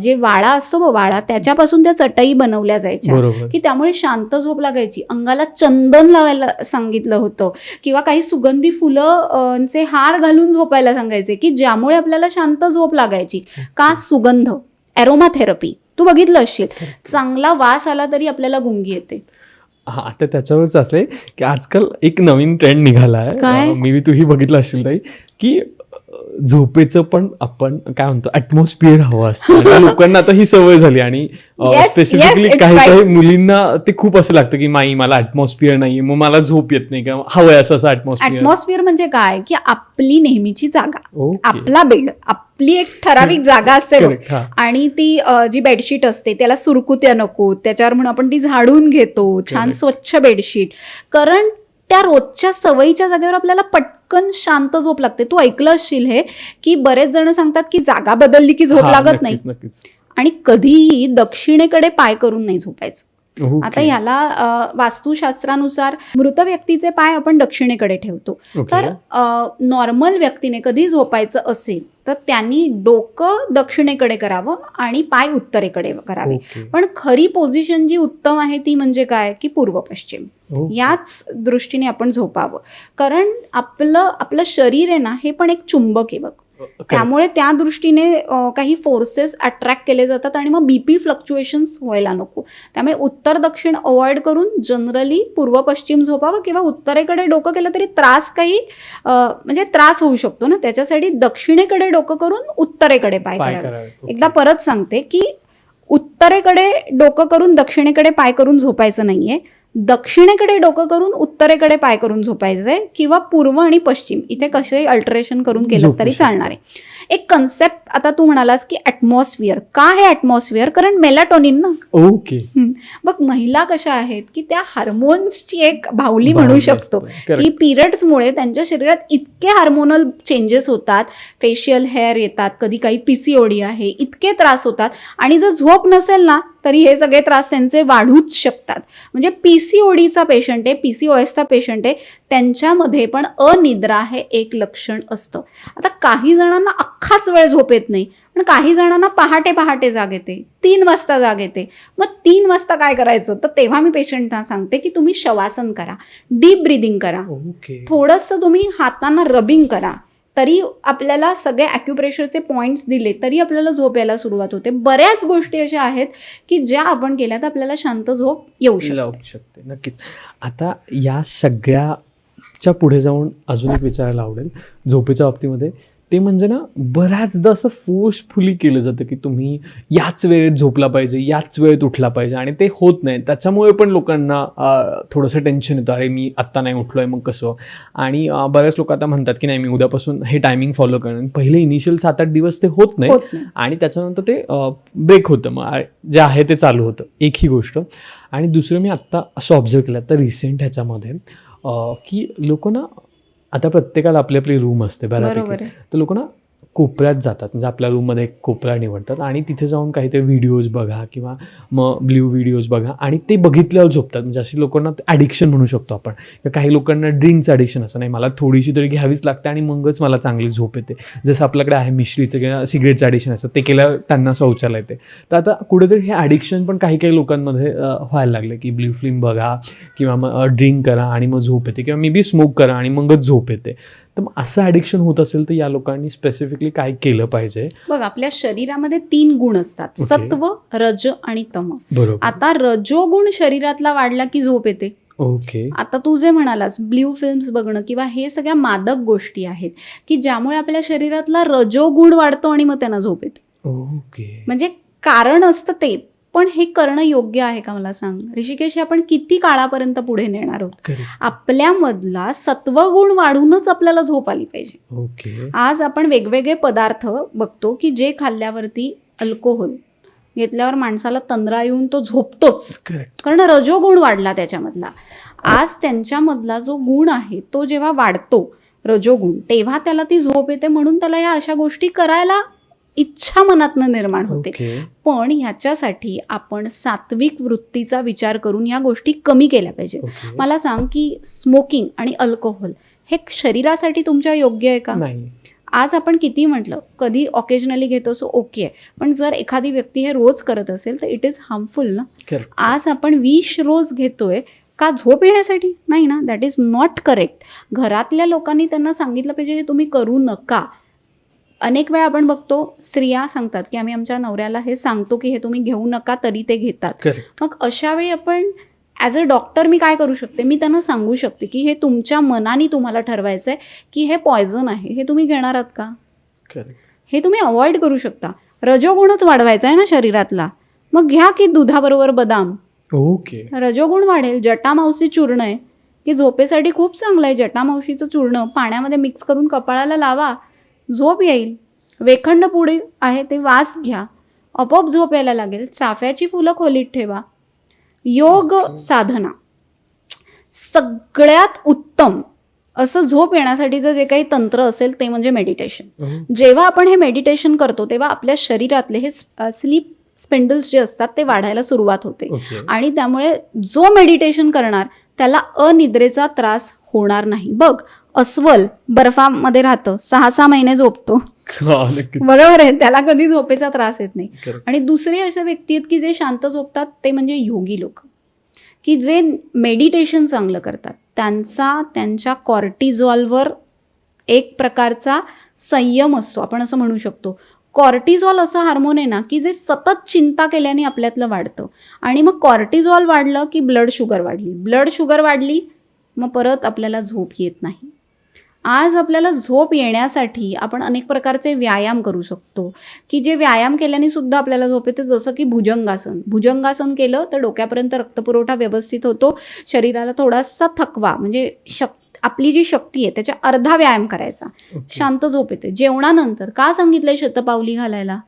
S1: जे वाळा असतो बघ, वाळा, त्याच्यापासून त्या चटई बनवल्या जायच्या
S2: बरोबर.
S1: की त्यामुळे शांत झोप लागायची. अंगाला चंदन लावायला सांगितलं होतं किंवा काही सुगंधी फुलं चे हार घालून झोपायला सांगायचे की ज्यामुळे आपल्याला शांत झोप लागायची. का? सुगंध, ॲरोमा थेरपी. तू बघितलं असशील, चांगला वास आला तरी आपल्याला गुंगी येते.
S2: हा, आता त्याच्यावरच असं आहे की आजकाल एक नवीन ट्रेंड निघाला
S1: काय?
S2: आहे, मी तूही बघितलं असेल ताई, की झोपेचं पण आपण काय म्हणतो ॲटमॉस्फिअर हवं असतं. आणि लोकांना आता ही सवय झाली आणि
S1: Yes,
S2: स्पेसिफिकली
S1: yes, it's
S2: काही
S1: right.
S2: काही मुलींना ते खूप असं लागतं की माई मला ॲटमॉस्फिअर नाही, मग मला झोप येत नाही, किंवा हवंय असं ॲटमॉस्फिअर.
S1: ॲटमॉस्फिअर म्हणजे काय की आपली नेहमीची जागा,
S2: ओके.
S1: आपला बेड, आपली एक ठराविक जागा असते बघ.
S2: Correct, हा.
S1: आणि ती जी बेडशीट असते त्याला सुरकुत्या नको, त्याच्यावर म्हणून आपण ती झाडून घेतो, छान
S2: Correct.
S1: स्वच्छ बेडशीट. कारण त्या रोजच्या सवयीच्या जागेवर आपल्याला पटकन शांत झोप लागते. तू ऐकलं असशील हे की बरेच जण सांगतात की जागा बदलली की झोप
S2: हा,
S1: लागत नाही.
S2: नक्कीच, नक्कीच.
S1: आणि कधीही दक्षिणेकडे पाय करून नाही झोपायचं.
S2: ओके.
S1: आता ह्याला वास्तुशास्त्रानुसार मृत व्यक्तीचे पाय आपण दक्षिणेकडे ठेवतो.
S2: ओके.
S1: तर नॉर्मल व्यक्तीने कधी झोपायचं असेल तर त्यांनी डोकं दक्षिणेकडे करावं आणि पाय उत्तरेकडे करावे.
S2: ओके.
S1: पण खरी पोझिशन जी उत्तम आहे ती म्हणजे काय की पूर्व पश्चिम.
S2: ओके.
S1: याच दृष्टीने आपण झोपावं. कारण आपलं शरीर आहे ना, हे पण एक चुंबक आहे बघ. त्यामुळे त्या दृष्टीने काही फोर्सेस अट्रॅक्ट केले जातात आणि मग बीपी फ्लक्च्युएशन्स व्हायला नको. त्यामुळे उत्तर दक्षिण अवॉइड करून जनरली पूर्व पश्चिम झोपावं, किंवा उत्तरेकडे डोकं केलं तरी म्हणजे त्रास होऊ शकतो ना, त्याच्यासाठी दक्षिणेकडे डोकं करून उत्तरेकडे पाय करावे.
S2: करावे.
S1: एकदा परत सांगते की उत्तरेकडे डोकं करून दक्षिणेकडे पाय करून झोपायचं नाहीये, दक्षिणेकडे डोकं करून उत्तरेकडे पाय करून झोपायचंय, किंवा पूर्व आणि पश्चिम इथे कसे अल्टरेशन करून केलं
S2: झोपू
S1: तरी
S2: शकतो.
S1: चालणार आहे. एक कन्सेप्ट आता तू म्हणालास की ॲटमॉस्फिअर. का हे ॲटमॉस्फिअर? कारण मेलाटोनिन ना.
S2: ओके.
S1: बघ, महिला कशा आहेत की त्या हार्मोन्सची एक बाहुली म्हणू
S2: बाहुली
S1: शकतो
S2: असते. Correct.
S1: की पिरियड्समुळे त्यांच्या शरीरात इतके हार्मोनल चेंजेस होतात, फेशियल हेअर येतात, कधी काही PCOD आहे, इतके त्रास होतात. आणि जर झोप नसेल ना तरी हे सगळे त्रास त्यांचे वाढूच शकतात. म्हणजे PCODचा पेशंट आहे, PCOSचा पेशंट आहे, त्यांच्यामध्ये पण अनिद्रा हे एक लक्षण असतं. आता काही जणांना अख्खाच वेळ झोप येत नाही, पण काही जणांना पहाटे जाग येते, 3 वाजता जाग येते. मग 3 वाजता काय करायचं? तर तेव्हा मी पेशंटना सांगते की तुम्ही शवासन करा, डीप ब्रिदिंग करा,
S2: ओके.
S1: थोडंसं तुम्ही हातांना रबिंग करा. तरी आपल्याला सगळे ॲक्युप्रेशरचे पॉईंट्स दिले तरी आपल्याला झोप यायला सुरुवात होते. बऱ्याच गोष्टी अशा आहेत की ज्या आपण केल्या तर आपल्याला शांत झोप येऊ
S2: शकते. नक्कीच. आता या सगळ्याच्या पुढे जाऊन अजून एक विचारायला आवडेल झोपेच्या बाबतीमध्ये, ते म्हणजे ना बऱ्याचदा असं फोर्सफुली केलं जातं की तुम्ही याच वेळेत झोपला पाहिजे, याच वेळेत उठला पाहिजे, आणि ते होत नाही. त्याच्यामुळे पण लोकांना थोडंसं टेन्शन येतं, अरे मी आत्ता नाही उठलो आहे मग कसं. आणि बऱ्याच लोक आता म्हणतात की नाही मी उद्यापासून हे टायमिंग फॉलो करणार. पहिले इनिशियल 7-8 दिवस ते होत नाही आणि त्याच्यानंतर ते ब्रेक होतं, मग जे आहे ते चालू होतं. एक ही गोष्ट. आणि दुसरं मी आत्ता असं ऑब्झर्व केलं तर रिसेंट ह्याच्यामध्ये की लोक ना, आता प्रत्येकाला आपली आपली रूम असते बऱ्यापैकी, तर लोक ना कोपऱ्यात जातात, म्हणजे आपल्या रूममध्ये एक कोपरा निवडतात आणि तिथे जाऊन काहीतरी व्हिडिओज बघा किंवा मग ब्ल्यू व्हिडिओज बघा आणि ते बघितल्यावर झोपतात. म्हणजे अशी लोकांना ॲडिक्शन म्हणू शकतो आपण. काही लोकांना ड्रिंक्स ॲडिक्शन असं नाही, मला थोडीशी तरी घ्यावीच लागते आणि मगच मला चांगली झोप येते. जसं आपल्याकडे आहे मिश्रीचं किंवा सिगरेटचं ॲडिक्शन असतं, ते केल्यावर त्यांना शौचालय येते. तर आता कुठेतरी हे ॲडिक्शन पण काही काही लोकांमध्ये व्हायला लागले की ब्ल्यू फिल्म बघा किंवा मग ड्रिंक करा आणि मग झोप येते किंवा मे बी स्मोक करा आणि मगच झोप येते. तर मग असं ॲडिक्शन होत असेल तर या लोकांनी स्पेसिफिकली काय केलं पाहिजे?
S1: बघ, आपल्या शरीरामध्ये 3 गुण असतात,
S2: Okay.
S1: सत्व, रज आणि तम.
S2: बरोबर.
S1: आता रजोगुण शरीरातला वाढला की झोप येते.
S2: ओके.
S1: आता तू जे म्हणालास ब्ल्यू फिल्म्स बघणं किंवा हे सगळ्या मादक गोष्टी आहेत की ज्यामुळे आपल्या शरीरातला रजोगुण वाढतो आणि मग त्यांना झोप येते.
S2: ओके.
S1: म्हणजे कारण असतं ते, पण हे करणं योग्य आहे का मला सांग ऋषिकेश? हे आपण किती काळापर्यंत पुढे नेणार आहोत?
S2: करेक्ट.
S1: आपल्यामधला सत्वगुण वाढूनच आपल्याला झोप आली पाहिजे.
S2: ओके.
S1: आज आपण वेगवेगळे पदार्थ बघतो की जे खाल्ल्यावरती अल्कोहोल घेतल्यावर माणसाला तंद्रा येऊन तो झोपतोच,
S2: करेक्ट.
S1: कारण रजोगुण वाढला त्याच्यामधला. आज त्यांच्यामधला जो गुण आहे तो जेव्हा वाढतो रजोगुण, तेव्हा त्याला ती झोप येते, म्हणून त्याला या अशा गोष्टी करायला इच्छा मनातनं निर्माण होते.
S2: ओके.
S1: पण ह्याच्यासाठी आपण सात्विक वृत्तीचा विचार करून या गोष्टी कमी केल्या पाहिजे.
S2: ओके.
S1: मला सांग की स्मोकिंग आणि अल्कोहोल हे शरीरासाठी तुमच्या योग्य आहे का?
S2: नाही.
S1: आज आपण किती म्हटलं कधी ऑकेजनली घेतो सो ओके आहे, पण जर एखादी व्यक्ती हे रोज करत असेल तर इट इज हार्मफुल ना.
S2: करेक्ट.
S1: आज आपण विष रोज घेतोय का झोप येण्यासाठी? नाही ना, दॅट इज नॉट करेक्ट. घरातल्या लोकांनी त्यांना सांगितलं पाहिजे हे तुम्ही करू नका. अनेक वेळा आपण बघतो स्त्रिया सांगतात की आम्ही आमच्या नवऱ्याला हे सांगतो की हे तुम्ही घेऊ नका, तरी ते घेतात.
S2: करेक्ट.
S1: मग अशा वेळी आपण ॲज अ डॉक्टर मी काय करू शकते? मी त्यांना सांगू शकते की हे तुमच्या मनाने तुम्हाला ठरवायचं आहे की हे पॉयझन आहे, हे तुम्ही घेणार आहात का?
S2: करेक्ट.
S1: हे तुम्ही अवॉइड करू शकता. रजोगुणच वाढवायचा आहे ना शरीरातला, मग घ्या की दुधाबरोबर बदाम,
S2: ओके.
S1: रजोगुण वाढेल. जटामावशी चूर्ण आहे की झोपेसाठी खूप चांगलं आहे. जटामावशीचं चूर्ण पाण्यामध्ये मिक्स करून कपाळाला लावा, झोप येईल. वेखंड पुडी आहे ते वास घ्या, आपोआप झोप यायला लागेल. चाफ्याची फुलं खोलीत ठेवा. योग साधना सगळ्यात उत्तम असं झोप येण्यासाठीचं जे काही तंत्र असेल ते म्हणजे मेडिटेशन. जेव्हा आपण हे मेडिटेशन करतो तेव्हा आपल्या शरीरातले हे स्लीप स्पेंडल्स जे असतात ते वाढायला सुरुवात होते
S2: ओके.
S1: आणि त्यामुळे जो मेडिटेशन करणार त्याला अनिद्रेचा त्रास होणार नाही. बघ, अस्वल बर्फामध्ये राहतं, 6-6 महिने झोपतो,
S2: हा, नक्कीच.
S1: बरोबर आहे, त्याला कधी झोपेचा त्रास येत नाही.
S2: Correct.
S1: आणि दुसरे असे व्यक्ती आहेत की जे शांत झोपतात ते म्हणजे योगी लोक, की जे मेडिटेशन चांगलं करतात. त्यांच्या कॉर्टिझॉलवर एक प्रकारचा संयम असतो, आपण असं म्हणू शकतो. कॉर्टिझॉल असं हार्मोन आहे ना की जे सतत चिंता केल्याने आपल्यातलं वाढतं, आणि मग कॉर्टिझॉल वाढलं की ब्लड शुगर वाढली, मग परत आपल्याला झोप येत नाही. आज आपल्याला झोप येण्यासाठी आपण अनेक प्रकारचे व्यायाम करू शकतो की जे व्यायाम केल्याने सुद्धा आपल्याला झोप येते. जसं की भुजंगासन केलं तर डोक्यापर्यंत रक्तपुरवठा व्यवस्थित होतो, शरीराला थोडासा थकवा म्हणजे आपली जी शक्ती आहे त्याच्या अर्धा व्यायाम करायचा, शांत झोप येते. जेवणानंतर का सांगितलंय शतपावली घालायला?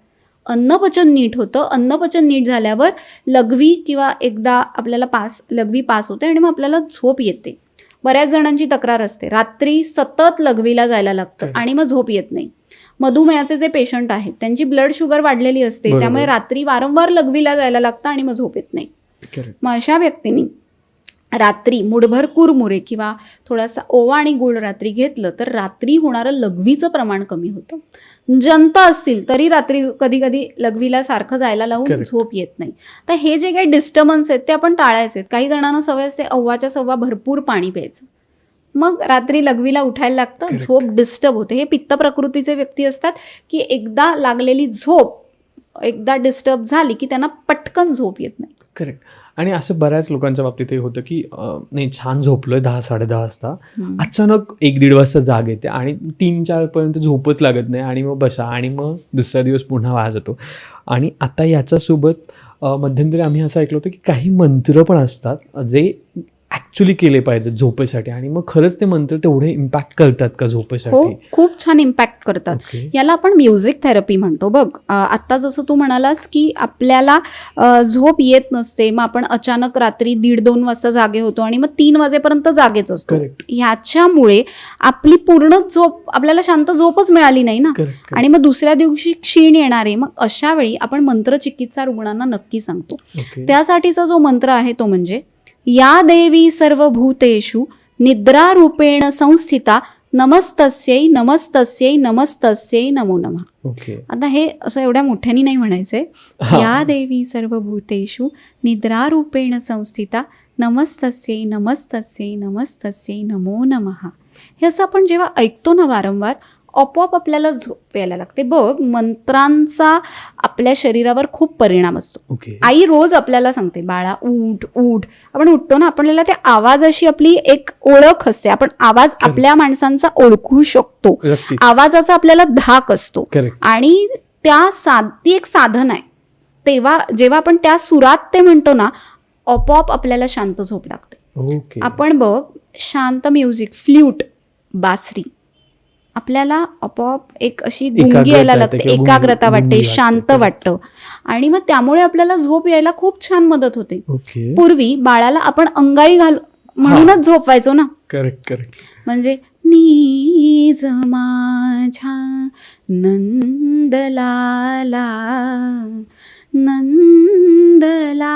S1: अन्नपचन नीट होतं. अन्नपचन नीट झाल्यावर लघवी किंवा एकदा आपल्याला लघवी पास होते आणि मग आपल्याला झोप येते. बऱ्याच जणांची तक्रार असते रात्री सतत लघवीला जायला लागतं आणि मग झोप येत नाही. मधुमेहाचे जे पेशंट आहेत त्यांची ब्लड शुगर वाढलेली असते, त्यामुळे रात्री वारंवार लघवीला जायला लागतं आणि मग झोप येत नाही. मग अशा व्यक्तींनी रात्री मुठभर कुरमुरे किंवा थोडासा ओवा आणि गूळ रात्री घेतलं तर रात्री होणारं लघवीचं प्रमाण कमी होतं. जनता असतील तरी रात्री कधी कधी लघवीला सारखं जायला लावून झोप येत नाही. तर हे जे काही डिस्टर्बन्स आहेत ते आपण टाळायचे. काही जणांना सवय असते अव्वाच्या सव्वा भरपूर पाणी प्यायचं, मग रात्री लघवीला उठायला लागतं, झोप डिस्टर्ब होते. हे पित्त प्रकृतीचे व्यक्ती असतात की एकदा लागलेली झोप एकदा डिस्टर्ब झाली की त्यांना पटकन झोप येत नाही.
S2: करेक्ट. आणि असं बऱ्याच लोकांच्या बाबतीत हे होतं की नाही छान झोपलोय 10-10:30 वाजता, अचानक 1-1:30 वाजता जाग येते आणि 3-4 पर्यंत झोपच लागत नाही आणि मग बसा आणि मग दुसरा दिवस पुन्हा वाया जातो. आणि आता याच्यासोबत मध्यंतरी आम्ही असं ऐकलं होतं की काही मंत्र पण असतात जे ऍक्च्युली केले पाहिजेत झोपेसाठी, आणि मग खरंच ते मंत्र तेवढे इम्पॅक्ट करतात का
S1: हो,
S2: झोपेसाठी?
S1: खूप छान इम्पॅक्ट करतात.
S2: ओके.
S1: याला आपण म्युझिक थेरपी म्हणतो. बघ, आत्ता जसं तू म्हणालास की आपल्याला झोप येत नसते, मग आपण अचानक रात्री 1:30-2 वाजता जागे होतो आणि मग 3 वाजेपर्यंत जागेच असतो.
S2: करेक्ट.
S1: ह्याच्यामुळे आपली पूर्ण झोप, आपल्याला शांत झोपच मिळाली नाही ना,
S2: करेक्ट.
S1: आणि मग दुसऱ्या दिवशी क्षीण येणारे. मग अशा वेळी आपण मंत्रचिकित्सा रुग्णांना नक्की सांगतो.
S2: ओके.
S1: त्यासाठीचा जो मंत्र आहे तो म्हणजे या देवी सर्वभूतेषु निद्रारूपेण संस्थिता नमस्तस्यै नमस्तस्यै नमस्तस्यै नमो नमः.
S2: ओके.
S1: आता हे असं एवढ्या मोठ्याने नाही म्हणायचंय.
S2: हा.
S1: या देवी सर्वभूतेषु निद्रारूपेण संस्थिता नमस्तस्यै नमस्तस्यै नमस्तस्यै नमो नमः. हे असं आपण जेव्हा ऐकतो ना वारंवार, आपोआप आपल्याला झोप यायला लागते. बघ, मंत्रांचा आपल्या शरीरावर खूप परिणाम असतो.
S2: ओके.
S1: आई रोज आपल्याला सांगते, बाळा उठ उठ. आपण उठतो ना, आपल्याला त्या आवाजाशी आपली एक ओळख असते. आपण आवाज आपल्या माणसांचा ओळखू शकतो.
S2: नक्कीच.
S1: आवाजाचा आपल्याला धाक असतो.
S2: करेक्ट.
S1: आणि ती एक साधन आहे. तेव्हा जेव्हा आपण त्या सुरात ते म्हणतो ना, आपोआप आपल्याला शांत झोप लागते.
S2: ओके.
S1: आपण बघ, शांत म्युझिक, फ्ल्यूट, बासरी, आपल्याला आपोआप एक अशी गुंगी
S2: एकाग्रता
S1: यायला
S2: येते
S1: लागते,
S2: किंवा
S1: एकाग्रता
S2: गुंगी
S1: वाटते,
S2: वाटते.
S1: शांत
S2: Correct.
S1: वाटतं, आणि मग त्यामुळे आपल्याला झोप यायला खूप छान मदत होते.
S2: ओके.
S1: पूर्वी बाळाला आपण अंगाई म्हणूनच झोपवायचो ना,
S2: करेक्ट. करेक्ट.
S1: म्हणजे नीज माझ्या नंदलाला नंदलाला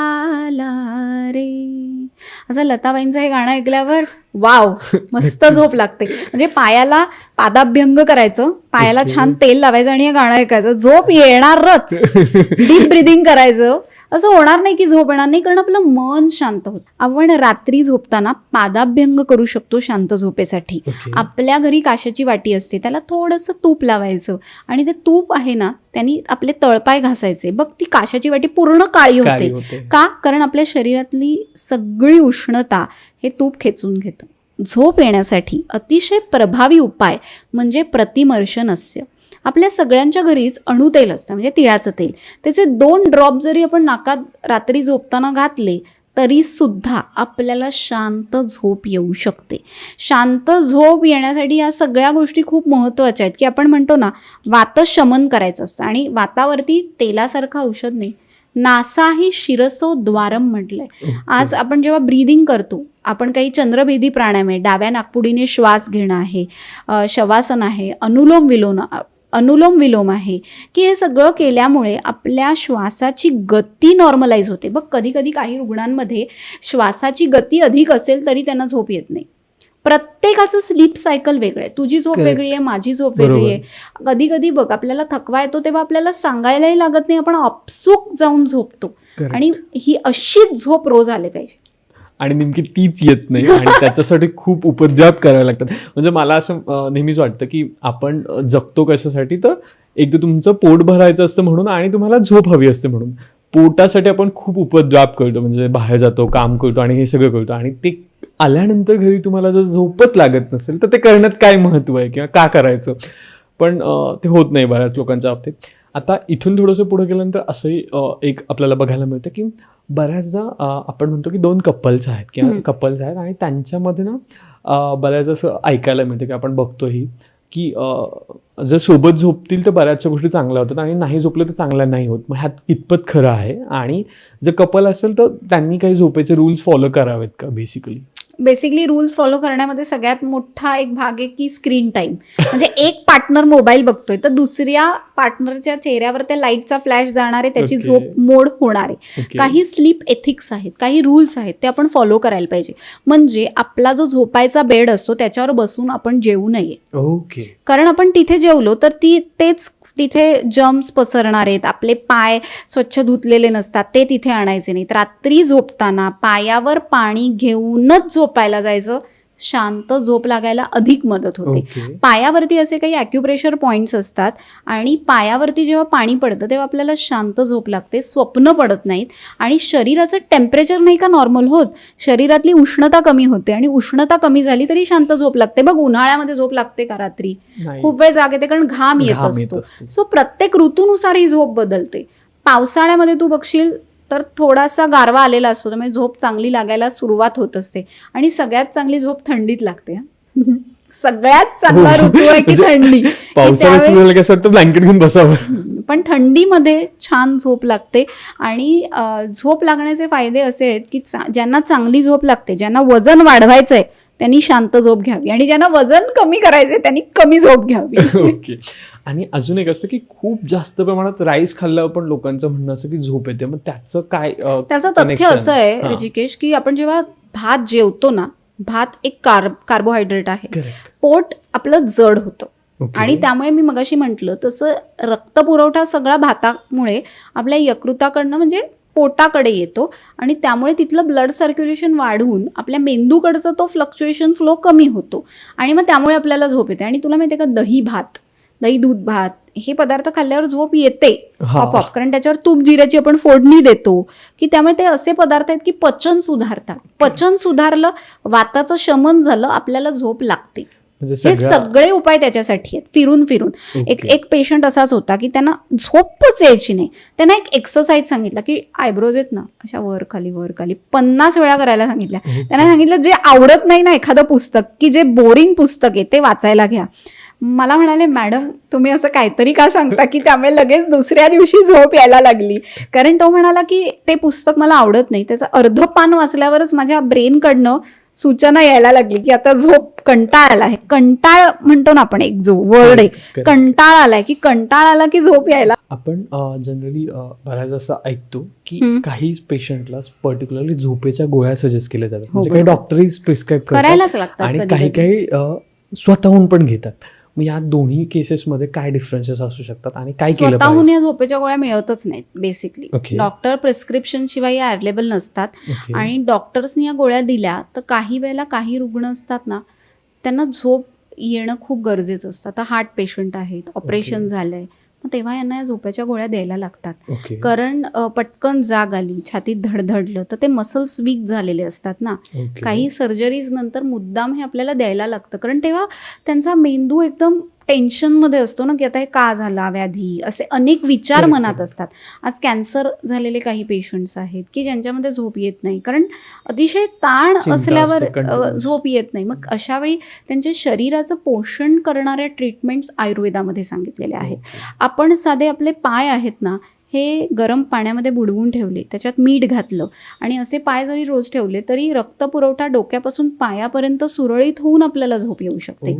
S1: रे, असं लताबाईंचं हे गाणं ऐकल्यावर वाव, मस्त झोप लागते. म्हणजे पायाला पादाभ्यंग करायचं, पायाला
S2: Okay.
S1: छान तेल लावायचं आणि हे गाणं ऐकायचं, झोप येणारच. डीप ब्रिदिंग करायचं. असं होणार नाही की झोप येणार नाही, कारण आपलं मन शांत होतं. आपण रात्री झोपताना पादाभ्यंग करू शकतो शांत झोपेसाठी.
S2: ओके.
S1: आपल्या घरी काशाची वाटी असते, त्याला थोडंसं तूप लावायचं आणि ते तूप आहे ना, त्यांनी आपले तळपाय घासायचे. बघ, ती काशाची वाटी पूर्ण काळी
S2: काळी
S1: होते.
S2: होते.
S1: का? कारण आपल्या शरीरातली सगळी उष्णता हे तूप खेचून घेतं. झोप येण्यासाठी अतिशय प्रभावी उपाय म्हणजे प्रतिमर्शनस्य. आपल्या सगळ्यांच्या घरीच अणुतेल असतं, म्हणजे तिळाचं तेल. त्याचे 2 ड्रॉप जरी आपण नाकात रात्री झोपताना घातले तरी सुद्धा आपल्याला शांत झोप येऊ शकते. शांत झोप येण्यासाठी या सगळ्या गोष्टी खूप महत्त्वाच्या आहेत, की आपण म्हणतो ना, वातशमन करायचं असतं. आणि वातावरती तेलासारखं औषध नाही, नासा ही शिरसो द्वारम म्हटलंय. आज आपण जेव्हा ब्रीदिंग करतो, आपण काही चंद्रभेदी प्राणायाम आहे, डाव्या नाकपुडीने श्वास घेणं आहे, शवासन आहे, अनुलोम विलोम आहे, की हे सगळं केल्यामुळे आपल्या श्वासाची गती नॉर्मलाइज होते. बघ, कधी कधी काही रुग्णांमध्ये श्वासाची गती अधिक असेल तरी त्यांना झोप येत नाही. प्रत्येकाचं स्लीप सायकल वेगळं आहे. तुझी झोप
S2: Correct.
S1: वेगळी आहे, माझी झोप वेगळी आहे. कधी कधी बघ, आपल्याला थकवा येतो तेव्हा आपल्याला सांगायलाही लागत नाही, आपण आपसूक जाऊन झोपतो.
S2: Correct.
S1: आणि ही अशीच झोप रोज आली पाहिजे.
S2: आणि नेमकी तीच येत नाही, आणि त्याच्यासाठी खूप उपद्व्याप करावे लागतात. म्हणजे मला असं नेहमीच वाटतं की आपण जगतो कशासाठी, तर एक तर तुमचं पोट भरायचं असतं म्हणून, आणि तुम्हाला झोप हवी असते म्हणून. पोटासाठी आपण खूप उपद्व्याप करतो, म्हणजे बाहेर जातो, काम करतो आणि हे सगळं करतो, आणि ते आल्यानंतर घरी तुम्हाला जर झोपच लागत नसेल तर ते करण्यात काय महत्त्व आहे किंवा का करायचं. पण ते होत नाही बऱ्याच लोकांच्या बाबतीत. आता इथून थोडंसं पुढे गेल्यानंतर असंही एक आपल्याला बघायला मिळतं की बऱ्याचदा आपण म्हणतो की 2 कपल्स आहेत किंवा कपल्स आहेत, आणि त्यांच्यामध्ये ना बऱ्याच असं ऐकायला मिळतं की आपण बघतोही की जर सोबत झोपतील तर बऱ्याचशा गोष्टी चांगल्या होतात, आणि नाही झोपलं तर चांगल्या नाही होत. मग ह्यात कितपत खरं आहे, आणि जर कपल असेल तर त्यांनी काही झोपेचे रूल्स फॉलो करावेत का? बेसिकली
S1: रूल्स फॉलो करण्यामध्ये सगळ्यात मोठा एक भाग आहे की स्क्रीन टाईम. म्हणजे एक पार्टनर मोबाईल बघतोय तर दुसऱ्या पार्टनरच्या चेहऱ्यावर त्या लाईटचा फ्लॅश जाणार आहे, त्याची
S2: Okay.
S1: झोप मोड होणार आहे.
S2: Okay.
S1: काही स्लीप एथिक्स आहेत, काही रूल्स आहेत, ते आपण फॉलो करायला पाहिजे. म्हणजे आपला जो झोपायचा बेड असतो त्याच्यावर बसून आपण जेवू नये.
S2: ओके.
S1: कारण आपण तिथे जेवलो तर तेच तिथे जर्म्स पसरणार आहेत. आपले पाय स्वच्छ धुतलेले नसतात, ते तिथे आणायचे नाहीत. रात्री झोपताना पायावर पाणी घेऊनच झोपायला जायचं. शांत झोप लागायला अधिक मदत होते.
S2: ओके.
S1: पायावरती असे काही ॲक्युप्रेशर पॉईंट्स असतात, आणि पायावरती जेव्हा पाणी पडतं तेव्हा आपल्याला शांत झोप लागते, स्वप्न पडत नाहीत, आणि शरीराचं टेम्परेचर नाही का नॉर्मल होत, शरीरातली उष्णता कमी होते, आणि उष्णता कमी झाली तरी शांत झोप लागते. बघ, उन्हाळ्यामध्ये झोप लागते का रात्री?
S2: नाही.
S1: खूप वेळ जाग येते, कारण घाम येत असतो. सो प्रत्येक ऋतूनुसार ही झोप बदलते. पावसाळ्यामध्ये तू बघशील तर थोडासा गारवा आलेला असतो, त्यामुळे झोप चांगली लागायला सुरुवात होत असते. आणि सगळ्यात चांगली झोप थंडीत लागते हं. सगळ्यात चांगला ऋतू आहे की थंडी.
S2: पावसाळा सुरू झाला की असं वाटतं ब्लँकेट घेऊन बसावं.
S1: पण थंडीमध्ये छान झोप लागते. आणि झोप लागण्याचे फायदे असे आहेत की ज्यांना चांगली झोप लागते, ज्यांना वजन वाढवायचंय त्यांनी शांत झोप घ्यावी, आणि ज्यांना वजन कमी करायचंय त्यांनी कमी झोप घ्यावी.
S2: ओके. आणि अजून एक असतं की खूप जास्त प्रमाणात राईस खाल्ल्यावर पण लोकांचं म्हणणं असं की झोप येते. मग त्याचं काय
S1: त्याचं तथ्य असं आहे ऋषिकेश की आपण जेव्हा भात जेवतो ना, भात एक कार्बोहायड्रेट आहे, पोट आपलं जड होतं. आणि त्यामुळे मी मगाशी म्हटलं तसं रक्तपुरवठा सगळा भातामुळे आपल्या यकृताकडनं म्हणजे पोटाकडे येतो, आणि त्यामुळे तिथलं ब्लड सर्क्युलेशन वाढून आपल्या मेंदूकडचा तो फ्लक्च्युएशन फ्लो कमी होतो, आणि मग त्यामुळे आपल्याला झोप येते. आणि तुला माहिती आहे का, दही दूध भात हे पदार्थ खाल्ल्यावर झोप येते आपोआप, कारण त्याच्यावर तूप जिऱ्याची आपण फोडणी देतो की त्यामुळे ते असे पदार्थ आहेत की पचन सुधारतात. पचन सुधारलं, वाताचं शमन झालं, आपल्याला झोप लागते. हे सगळे उपाय त्याच्यासाठी आहेत. फिरून एक पेशंट असाच होता की त्यांना झोपच यायची नाही. त्यांना एक एक्सरसाइज सांगितलं की आयब्रोज आहेत ना अशा वर खाली 50 वेळा करायला सांगितल्या. त्यांना सांगितलं जे आवडत नाही ना एखादं पुस्तक, की जे बोरिंग पुस्तक आहे ते वाचायला घ्या. मला म्हणाले, मॅडम तुम्ही असं काहीतरी का सांगता की त्यामुळे लगेच दुसऱ्या दिवशी झोप यायला लागली. कारण तो म्हणाला की ते पुस्तक मला आवडत नाही, त्याचं अर्ध पान वाचल्यावरच माझ्या ब्रेनकडनं सूचना यायला लागली की आता झोप, कंटाळ आला आहे. कंटाळ म्हणतो ना आपण, एक जो वर्ड आहे कंटाळ आलाय, की कंटाळ आला की झोप यायला.
S2: आपण जनरली बऱ्याच असं ऐकतो की काही पेशंटला पर्टिक्युलरली झोपेच्या गोळ्या सजेस्ट केल्या जातात, म्हणजे काही डॉक्टरही प्रिस्क्राईब
S1: करायलाच लागतात,
S2: आणि काही स्वतःहून पण घेतात. मग या दोन्ही केसेसमध्ये काय डिफरन्सेस असू शकतात आणि काय केलं
S1: स्वतःहून या झोपेच्या गोळ्या मिळतच नाहीत बेसिकली. डॉक्टर प्रिस्क्रिप्शन शिवाय या अवेलेबल नसतात. आणि डॉक्टर्सनी या गोळ्या दिल्या तर काही वेळेला काही रुग्ण असतात ना त्यांना झोप येणं खूप गरजेचं असतं. आता हार्ट पेशंट आहेत, ऑपरेशन झालंय, मग तेव्हा यांना या झोपेच्या गोळ्या द्यायला लागतात. कारण पटकन जाग आली, छातीत धडधडलं तर ते मसल्स वीक झालेले असतात ना. काही सर्जरीज नंतर मुद्दाम हे आपल्याला द्यायला लागतं, कारण तेव्हा त्यांचा मेंदू एकदम टेन्शनमध्ये असतो ना की आता हे का झाला व्याधी, असे अनेक विचार मनात असतात. आज कॅन्सर झालेले काही पेशंट्स आहेत की ज्यांच्यामध्ये झोप येत नाही, कारण अतिशय ताण असल्यावर झोप येत नाही. मग अशा वेळी त्यांच्या शरीराचं पोषण करणाऱ्या ट्रीटमेंट्स आयुर्वेदामध्ये सांगितलेल्या आहेत. आपण साधे आपले पाय आहेत ना हे गरम पाण्यामध्ये बुडवून ठेवले, त्याच्यात मीठ घातलं आणि असे पाय जरी रोज ठेवले तरी रक्तपुरवठा डोक्यापासून पायापर्यंत सुरळीत होऊन आपल्याला झोप येऊ शकते.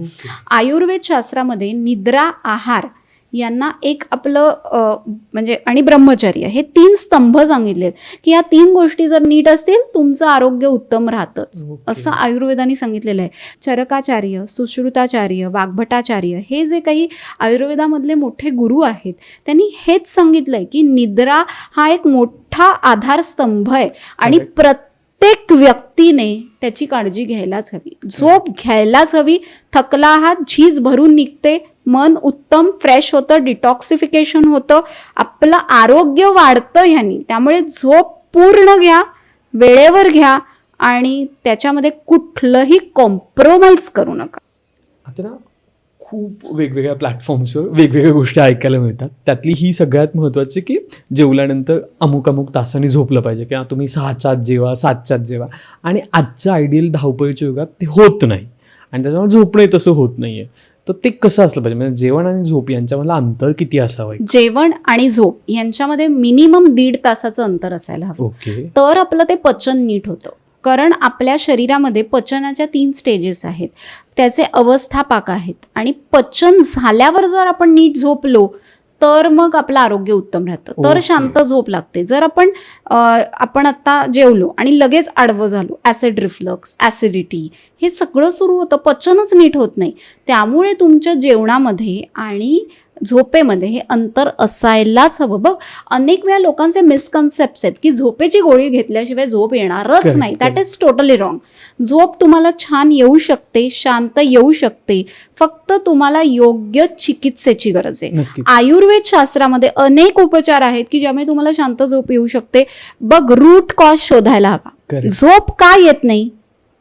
S1: आयुर्वेद शास्त्रामध्ये निद्रा, आहार यांना एक आपलं म्हणजे आणि ब्रह्मचर्य हे 3 स्तंभ सांगितलेत की या 3 गोष्टी जर नीट असतील तुमचं आरोग्य उत्तम राहतंच, असं आयुर्वेदाने सांगितलेलं आहे. चरकाचार्य, सुश्रुताचार्य, वाग्भटाचार्य हे जे काही आयुर्वेदामधले मोठे गुरु आहेत त्यांनी हेच सांगितलंय की निद्रा हा एक मोठा आधारस्तंभ आहे आणि प्रत्येक व्यक्तीने त्याची काळजी घ्यायलाच हवी, झोप घ्यायलाच हवी. थकला आहात, झीज भरून निघते, मन उत्तम फ्रेश होतं, डिटॉक्सिफिकेशन होतं, आपलं आरोग्य वाढतं ह्यानी. त्यामुळे झोप पूर्ण घ्या, वेळेवर घ्या आणि त्याच्यामध्ये कुठलंही कॉम्प्रोमाइज करू नका.
S2: आता ना खूप वेगवेगळ्या प्लॅटफॉर्म्सवर वेगवेगळ्या गोष्टी ऐकायला मिळतात. त्यातली ही सगळ्यात महत्त्वाची की जेवल्यानंतर अमुक तासांनी झोपलं पाहिजे, किंवा तुम्ही 6च्या आत जेवा, 7च्या आत जेवा. आणि आजच्या आयडियल धावपळीच्या युगात ते होत नाही आणि त्याच्यामुळे झोपणे तसं होत नाहीये. तर ते कसं असलं पाहिजे, म्हणजे जेवण आणि झोप यांच्यामधलं अंतर किती असावं?
S1: जेवण आणि झोप यांच्यामध्ये मिनिमम 1.5 तासाचं अंतर असायला हवं, तर आपलं ते पचन नीट होतं. कारण आपल्या शरीरामध्ये पचनाच्या 3 स्टेजेस आहेत, त्याचे अवस्थापाक आहेत आणि पचन झाल्यावर जर आपण नीट झोपलो तर मग आपलं आरोग्य उत्तम राहतं, तर शांत झोप लागते. जर आपण आता जेवलो आणि लगेच आडवं झालो, ॲसिड रिफ्लक्स, ॲसिडिटी हे सगळं सुरू होतं, पचनच नीट होत नाही. त्यामुळे तुमच्या जेवणामध्ये आणि झोपेमध्ये हे अंतर असायलाच हवं. बघ, अनेक वेळा लोकांचे मिसकन्सेप्ट्स आहेत की झोपेची गोळी घेतल्याशिवाय झोप येणारच नाही. That is totally wrong. झोप तुम्हाला छान येऊ शकते, शांत येऊ शकते, फक्त तुम्हाला योग्य चिकित्सेची गरज आहे. आयुर्वेद शास्त्रामध्ये अनेक उपचार आहेत की ज्यामुळे तुम्हाला शांत झोप येऊ शकते. बघ, रूट कॉज शोधायला हवा. झोप का येत नाही,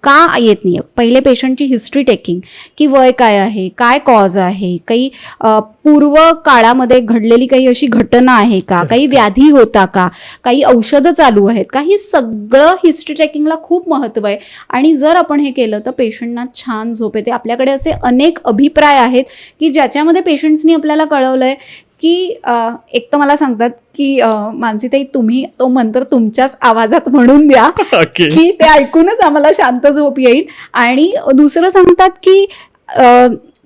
S1: का येत नाही पहिले पेशंटची हिस्ट्री टेकिंग, की वय काय आहे, काय कॉज आहे, काही पूर्व काळामध्ये घडलेली काही अशी घटना आहे का, काही व्याधी होता का, काही औषधं चालू आहेत का, ही सगळं हिस्ट्री टेकिंगला खूप महत्त्व आहे. आणि जर आपण हे केलं तर पेशंटना छान झोप येते. आपल्याकडे असे अनेक अभिप्राय आहेत की ज्याच्यामध्ये पेशंट्सनी आपल्याला कळवलं आहे की एक तर मला सांगतात की मानसीताई तुम्ही तो मंत्र तुमच्याच आवाजात म्हणून द्या की ते ऐकूनच आम्हाला शांत झोप येईल. आणि दुसरं सांगतात की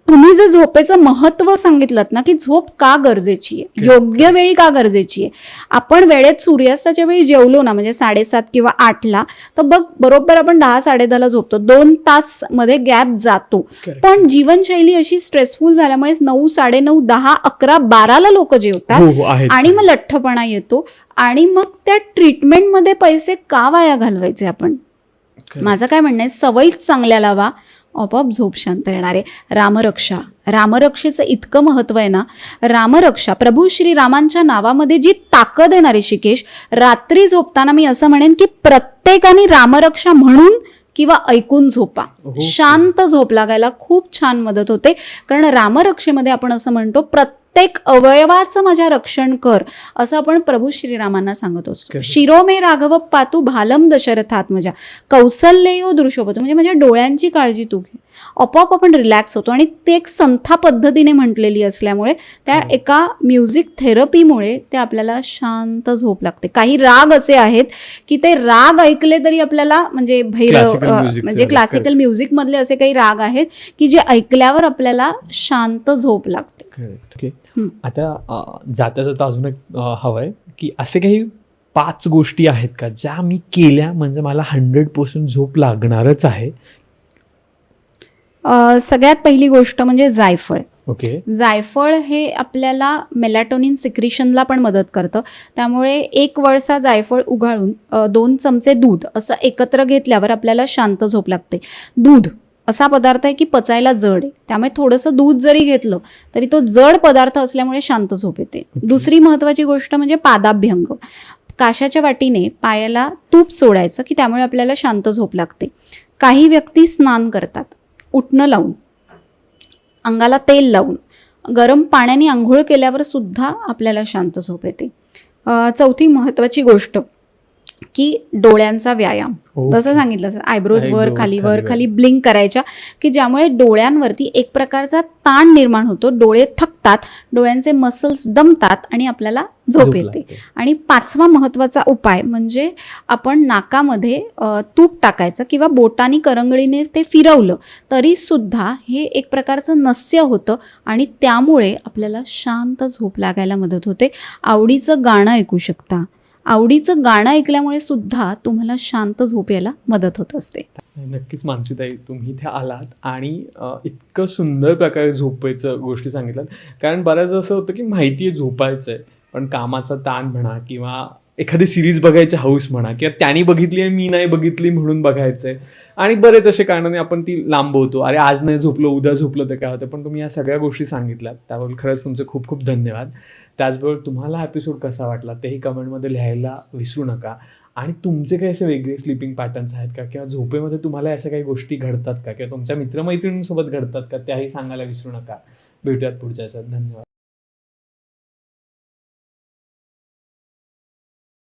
S1: तुम्ही जे झोपेचं महत्त्व सांगितलं ना, की झोप का गरजेची आहे, योग्य वेळी का गरजेची आहे. आपण वेळेत सूर्यास्ताच्या वेळी जेवलो ना, म्हणजे 7:30 किंवा 8ला, तर बरोबर आपण 10-10:30ला झोपतो. 2 तास मध्ये गॅप जातो. पण जीवनशैली अशी स्ट्रेसफुल झाल्यामुळे 9, 9:30, 10, 11, 12ला लोक जेवतात आणि मग लठ्ठपणा येतो. आणि मग त्या ट्रीटमेंटमध्ये पैसे का वाया घालवायचे आपण. माझं काय म्हणणं आहे, सवयीच चांगल्या लावा, आपोआप झोप शांत येणार आहे. रामरक्षेचं इतकं महत्व आहे ना. रामरक्षा, प्रभू श्रीरामांच्या नावामध्ये जी ताकद आहे ना ऋषिकेश, रात्री झोपताना मी असं म्हणेन की प्रत्येकाने रामरक्षा म्हणून किंवा ऐकून झोपा. शांत झोप लागायला खूप छान मदत होते. कारण रामरक्षेमध्ये आपण असं म्हणतो, प्रत्येक अवयवाचं माझ्या रक्षण कर, असं आपण प्रभू श्रीरामांना सांगत असतो. शिरोमे राघव पातू भालम दशरथात्मजा कौसल्ययो दृश्यपतो, म्हणजे माझ्या डोळ्यांची काळजी तू घे. आपोआप आपण रिलॅक्स होतो. आणि ते एक संथा पद्धतीने म्हटलेली असल्यामुळे त्या एका म्युझिक थेरपीमुळे ते आपल्याला शांत झोप लागते. काही राग असे आहेत की ते राग ऐकले तरी आपल्याला म्हणजे भैरव, म्हणजे क्लासिकल म्युझिक मधले असे काही राग आहेत की जे ऐकल्यावर आपल्याला शांत झोप लागते.
S2: आता जाता जाता अजून एक हवंय की असे काही 5 गोष्टी आहेत का ज्या मी केल्या म्हणजे मला 100% झोप लागणारच आहे.
S1: सगळ्यात पहिली गोष्ट म्हणजे जायफळ.
S2: ओके.
S1: जायफळ हे आपल्याला मेलॅटोनिन सिक्रिशनला पण मदत करतं. त्यामुळे 1 वळसा जायफळ उगाळून 2 चमचे दूध असं एकत्र घेतल्यावर आपल्याला शांत झोप लागते. दूध असा पदार्थ आहे की पचायला जड आहे, त्यामुळे थोडंसं दूध जरी घेतलं तरी तो जड पदार्थ असल्यामुळे शांत झोप येते. दुसरी महत्त्वाची गोष्ट म्हणजे पादाभ्यंग. काशाच्या वाटीने पायाला तूप सोडायचं की त्यामुळे आपल्याला शांत झोप लागते. काही व्यक्ती स्नान करतात उटणं लावून, अंगाला तेल लावून, गरम पाण्याने आंघोळ केल्यावर सुद्धा आपल्याला शांत झोप येते. चौथी महत्त्वाची गोष्ट की डोळ्यांचा व्यायाम. जसं सांगितलं आयब्रोज वर खाली ब्लिंक करायच्या, की ज्यामुळे डोळ्यांवरती एक प्रकारचा ताण निर्माण होतो. डोळे थकतात, डोळ्यांचे मसल्स दमतात आणि आपल्याला झोप येते. आणि 5वा महत्त्वाचा उपाय म्हणजे आपण नाकामध्ये तूप टाकायचं किंवा बोटानी करंगळीने ते फिरवलं तरी सुद्धा हे एक प्रकारचं नस्य होतं आणि त्यामुळे आपल्याला शांत झोप लागायला मदत होते. आवडीचं गाणं ऐकू शकता. आवडीचं गाणं ऐकल्यामुळे सुद्धा तुम्हाला शांत झोप यायला मदत होत असते.
S2: नक्कीच मानसीताई, तुम्ही इथे आलात आणि इतकं सुंदर प्रकारे झोपायचं गोष्टी सांगितल्यात. कारण बऱ्याच असं होतं की माहिती आहे झोपायचं आहे, पण कामाचा ताण म्हणा किंवा एखादी सिरीज बघायची हौस म्हणा किंवा त्यांनी बघितली आणि मी नाही बघितली म्हणून बघायचंय आणि बरेच असे कारणाने आपण ती लांबवतो. अरे आज नाही झोपलो, उद्या झोपलं तर काय होतं. पण तुम्ही या सगळ्या गोष्टी सांगितल्यात त्याबद्दल खरंच तुमचे खूप खूप धन्यवाद. त्याचबरोबर तुम्हाला हा एपिसोड कसा वाटला तेही कमेंटमध्ये लिहायला विसरू नका. आणि तुमचे काही असे वेगळे स्लीपिंग पॅटर्न्स आहेत का किंवा झोपेमध्ये तुम्हाला अशा काही गोष्टी घडतात का किंवा तुमच्या मित्रमैत्रिणींसोबत घडतात का, त्याही सांगायला विसरू नका. भेटूयात पुढच्या याच्यात. धन्यवाद.